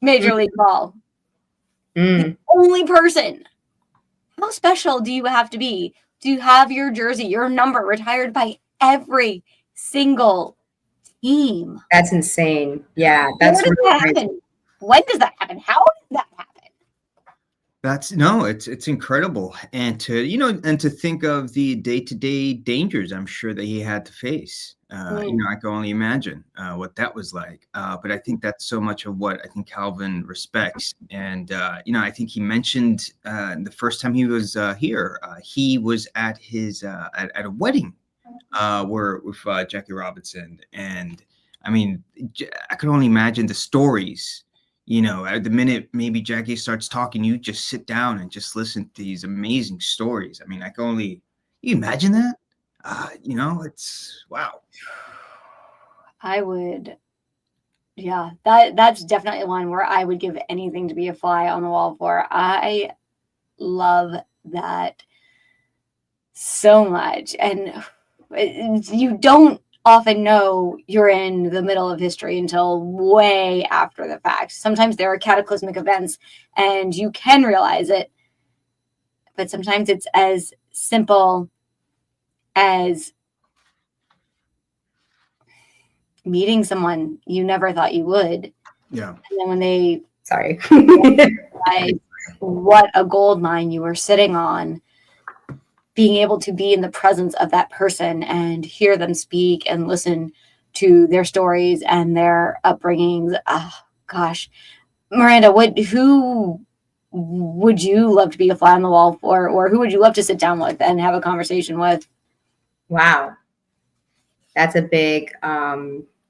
Major League Ball. The only person. How special do you have to be to have your jersey, your number retired by every single team? That's insane. Yeah, that's Where does that happen? When does that happen? How does that happen? It's incredible. And to think of the day-to-day dangers I'm sure that he had to face. I can only imagine what that was like. But I think that's so much of what I think Calvin respects. And I think he mentioned the first time he was here, he was at his at a wedding with Jackie Robinson. And I mean, I can only imagine the stories. At the minute maybe Jackie starts talking, you just sit down and just listen to these amazing stories. I mean, you imagine that? It's wow. I would, that's definitely one where I would give anything to be a fly on the wall for. I love that so much. And you don't often know you're in the middle of history until way after the fact. Sometimes there are cataclysmic events and you can realize it, but sometimes it's as simple as meeting someone you never thought you would. Yeah. And then when they sorry realize what a gold mine you were sitting on, being able to be in the presence of that person and hear them speak and listen to their stories and their upbringings. Oh, gosh, Miranda, who would you love to be a fly on the wall for, or who would you love to sit down with and have a conversation with? Wow. That's a big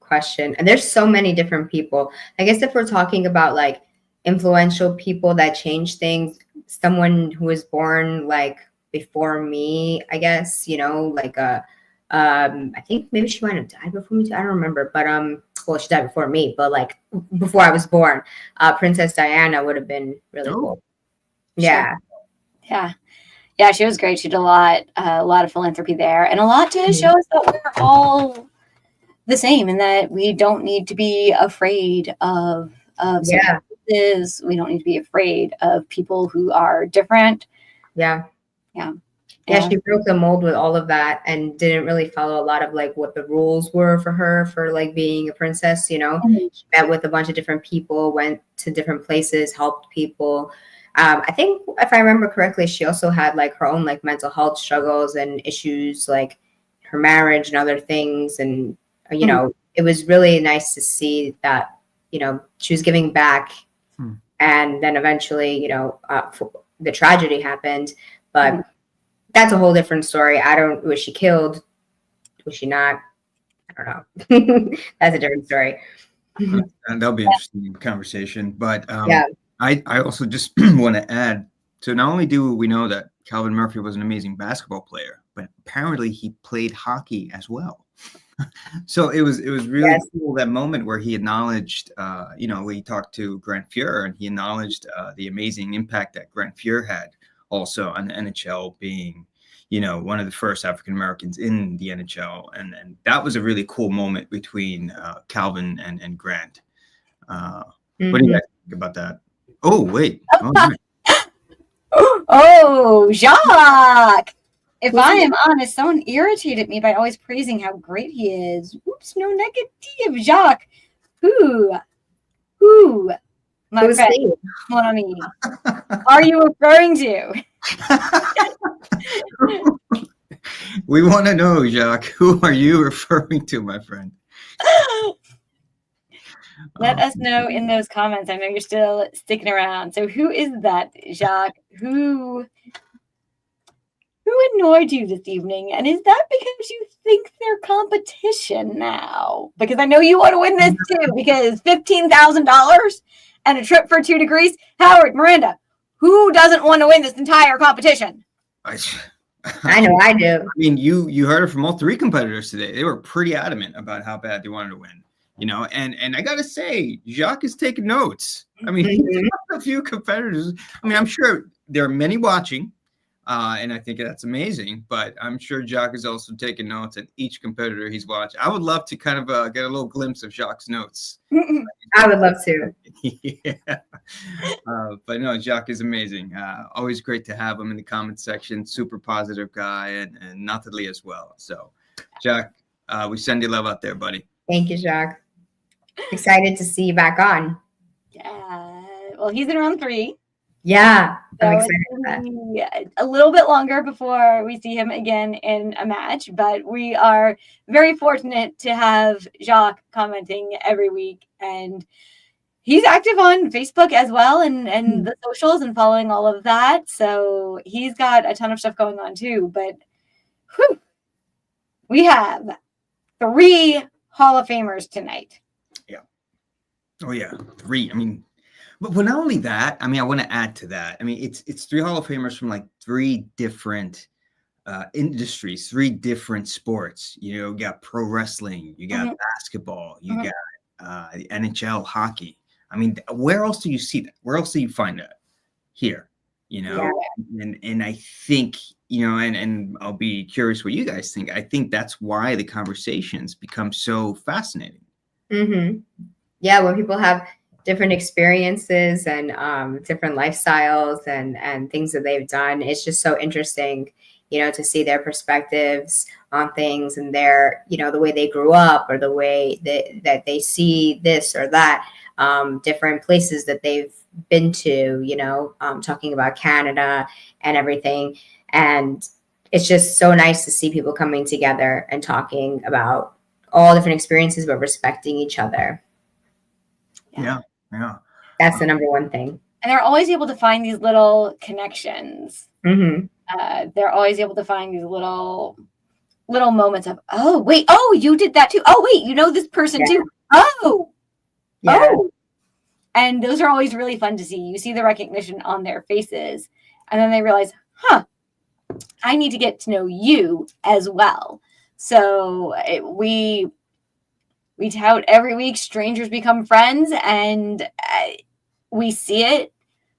question. And there's so many different people. I guess if we're talking about like influential people that change things, someone who was born like before me, I guess, you know, like I think maybe she might have died before me too. I don't remember, but well, she died before me, but like before I was born, Princess Diana would have been really cool. Yeah. Sure. Yeah, she was great. She did a lot of philanthropy there, and a lot to show us that we're all the same, and that we don't need to be afraid of differences. We don't need to be afraid of people who are different. Yeah, Yeah. she broke the mold with all of that and didn't really follow a lot of like what the rules were for her for like being a princess, you know. She met with a bunch of different people, went to different places, helped people. I think if I remember correctly, she also had like her own like mental health struggles and issues, like her marriage and other things. And, you know, it was really nice to see that, you know, she was giving back. And then eventually, you know, the tragedy happened. But that's a whole different story. Was she killed? Was she not? I don't know. That's a different story. And that'll be an interesting conversation. But Yeah. I also just want to add, so not only do we know that Calvin Murphy was an amazing basketball player, but apparently he played hockey as well. So it was really cool, that moment where he acknowledged, you know, we talked to Grant Fuhr, and he acknowledged the amazing impact that Grant Fuhr had also on the NHL, being, you know, one of the first African Americans in the NHL, and that was a really cool moment between Calvin and Grant. What do you guys think about that? Oh wait! Oh, nice. Oh, Jacques! If I am honest, someone irritated me by always praising how great he is. Oops, no negative, Jacques. Who, my friend, mon ami, are you referring to? We want to know, Jacques. Who are you referring to, my friend? Let us know in those comments. I know you're still sticking around. So who is that, Jacques? Who annoyed you this evening? And is that because you think they're competition now? Because I know you want to win this too, because $15,000 and a trip for 2 degrees. Howard, Miranda, who doesn't want to win this entire competition? I know I do. I mean, you heard it from all three competitors today. They were pretty adamant about how bad they wanted to win. You know, and I gotta say, Jacques is taking notes. I mean, he's a few competitors. I mean, I'm sure there are many watching, and I think that's amazing. But I'm sure Jacques is also taking notes at each competitor he's watching. I would love to kind of get a little glimpse of Jacques' notes. I would love to. Yeah. But no, Jacques is amazing. Always great to have him in the comment section. Super positive guy, and Nathalie as well. So, Jacques, we send you love out there, buddy. Thank you, Jacques. Excited to see you back on. Yeah. Well, he's in round 3. Yeah. So I'm it's excited for that. gonna be a little bit longer before we see him again in a match, but we are very fortunate to have Jacques commenting every week, and he's active on Facebook as well, and the socials, and following all of that. So he's got a ton of stuff going on too. But we have 3 Hall of Famers tonight. Yeah. Oh yeah, 3. I mean, but not only that, I mean, I want to add to that. I mean, it's 3 Hall of Famers from like 3 different industries, 3 different sports. You know, you got pro wrestling, you got basketball, you got the NHL, hockey. I mean, where else do you see that? Where else do you find that? Here. you know, and I think, you know, and I'll be curious what you guys think. I think that's why the conversations become so fascinating. Mm-hmm. Yeah, when people have different experiences and different lifestyles and things that they've done, it's just so interesting, you know, to see their perspectives on things and their, you know, the way they grew up or the way that they see this or that, different places that they've been to, you know, talking about Canada and everything. And it's just so nice to see people coming together and talking about all different experiences, but respecting each other. Yeah. That's the number one thing. And they're always able to find these little connections. Mm-hmm. They're always able to find these little moments of, oh, wait, oh, you did that too. Oh, wait, you know this person too. Oh, oh. And those are always really fun to see. You see the recognition on their faces, and then they realize, I need to get to know you as well. So we tout every week, strangers become friends, and we see it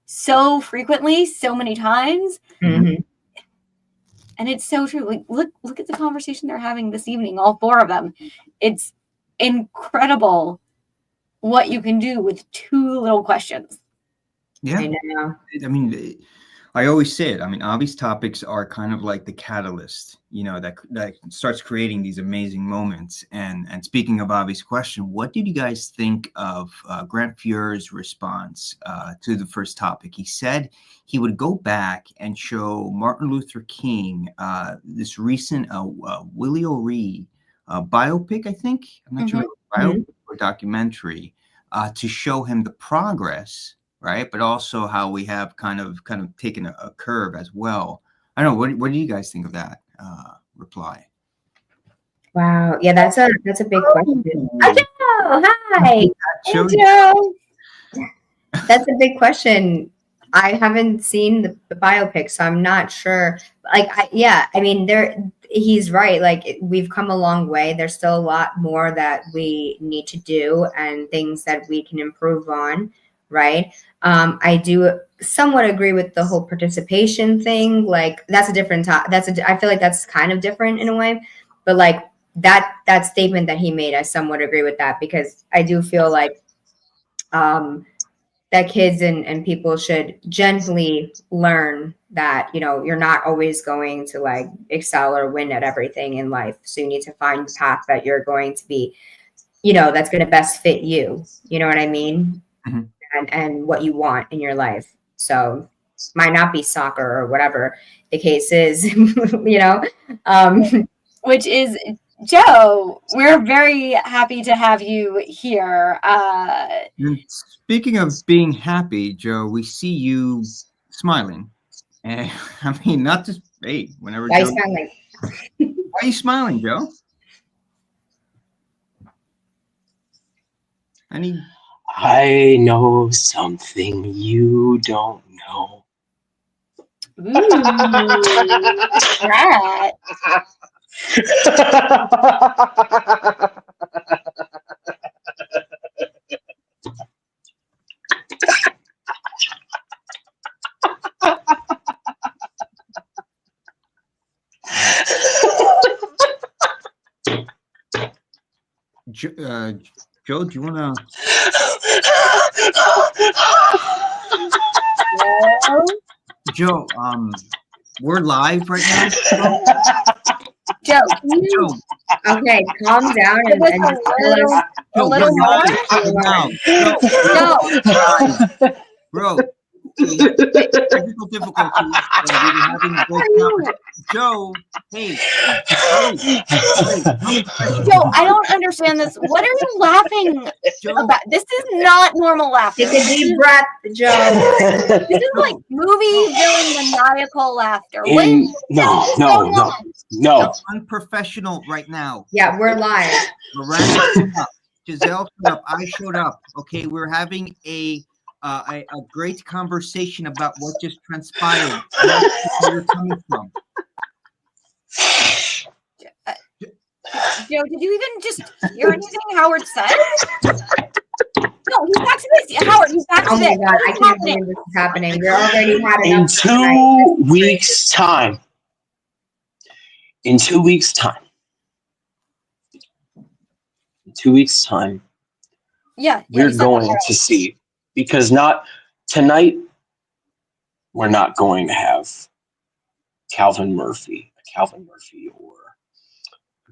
so frequently, so many times. Mm-hmm. And it's so true. Like, look at the conversation they're having this evening, all four of them. It's incredible what you can do with two little questions. Yeah. I know. I mean, I always say it. I mean, Avi's topics are kind of like the catalyst, you know, that starts creating these amazing moments. And speaking of Avi's question, what did you guys think of Grant Fuhr's response to the first topic? He said he would go back and show Martin Luther King this recent Willie O'Ree biopic, I think. I'm not sure, biopic or documentary, to show him the progress, right? But also how we have kind of taken a curve as well. I don't know. What do you guys think of that reply? Wow. Yeah, that's a big question. Oh, Joe, hi. Joe. Hey, Joe. That's a big question. I haven't seen the biopic, so I'm not sure. Like, I mean, he's right. Like, we've come a long way. There's still a lot more that we need to do and things that we can improve on, right? I do somewhat agree with the whole participation thing. Like, that's a different I feel like that's kind of different in a way, but like that statement that he made, I somewhat agree with that, because I do feel like that kids and people should gently learn that, you know, you're not always going to like excel or win at everything in life. So you need to find the path that you're going to be, you know, that's going to best fit you. You know what I mean? Mm-hmm. And what you want in your life. So might not be soccer or whatever the case is, you know, which is, Joe, we're very happy to have you here. And speaking of being happy, Joe, we see you smiling. And I mean, not just, hey, whenever why Joe... Why are you smiling, Joe? I know something you don't know. Ooh, what's that? Joe, do you want to? Joe, we're live right now. Joe, okay, calm down and just a little more. No, bro. Technical difficulties. Joe, hey. Joe, I don't understand this. What are you laughing about? This is not normal laughter. Take a deep breath, Joe. This is like movie villain maniacal laughter. No. Unprofessional right now. Yeah, we're live. Miranda showed up. Giselle showed up. I showed up. Okay, we're having a great conversation about what just transpired. Where you're coming from. Joe, did you even just hear anything Howard said? No, he's back to this. Howard, he's back to Oh this. my God, I can't believe this is happening. We already had In enough tonight. 2 weeks' time, in 2 weeks' time, Yeah, we're he's talking about going to see, because not tonight, we're not going to have Calvin Murphy or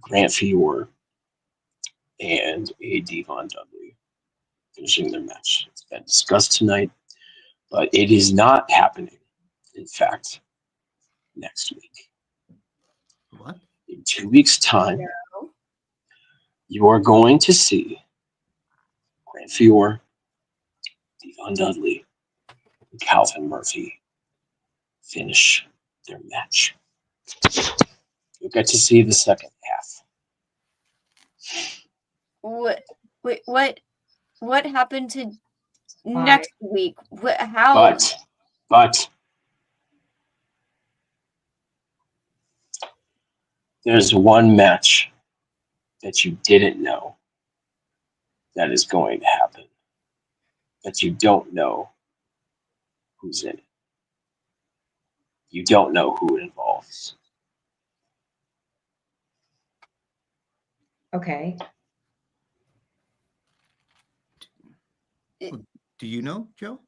Grant Fuhr and a Devon Dudley finishing their match. It's been discussed tonight, but it is not happening. In fact, next week. What? In 2 weeks' time, you are going to see Grant Fuhr, Devon Dudley, and Calvin Murphy finish their match. You'll get to see the second half. what happened to next week? How? But there's one match that you didn't know that is going to happen, that you don't know who's in it. You don't know who it involves. Okay. Do you know, Joe?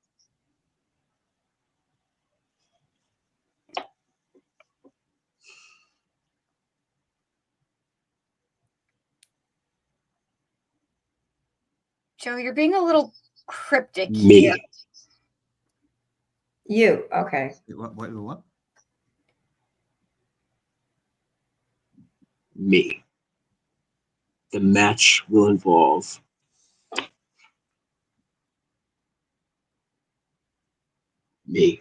Joe, you're being a little cryptic Me. here. You, okay. What? Me. The match will involve me.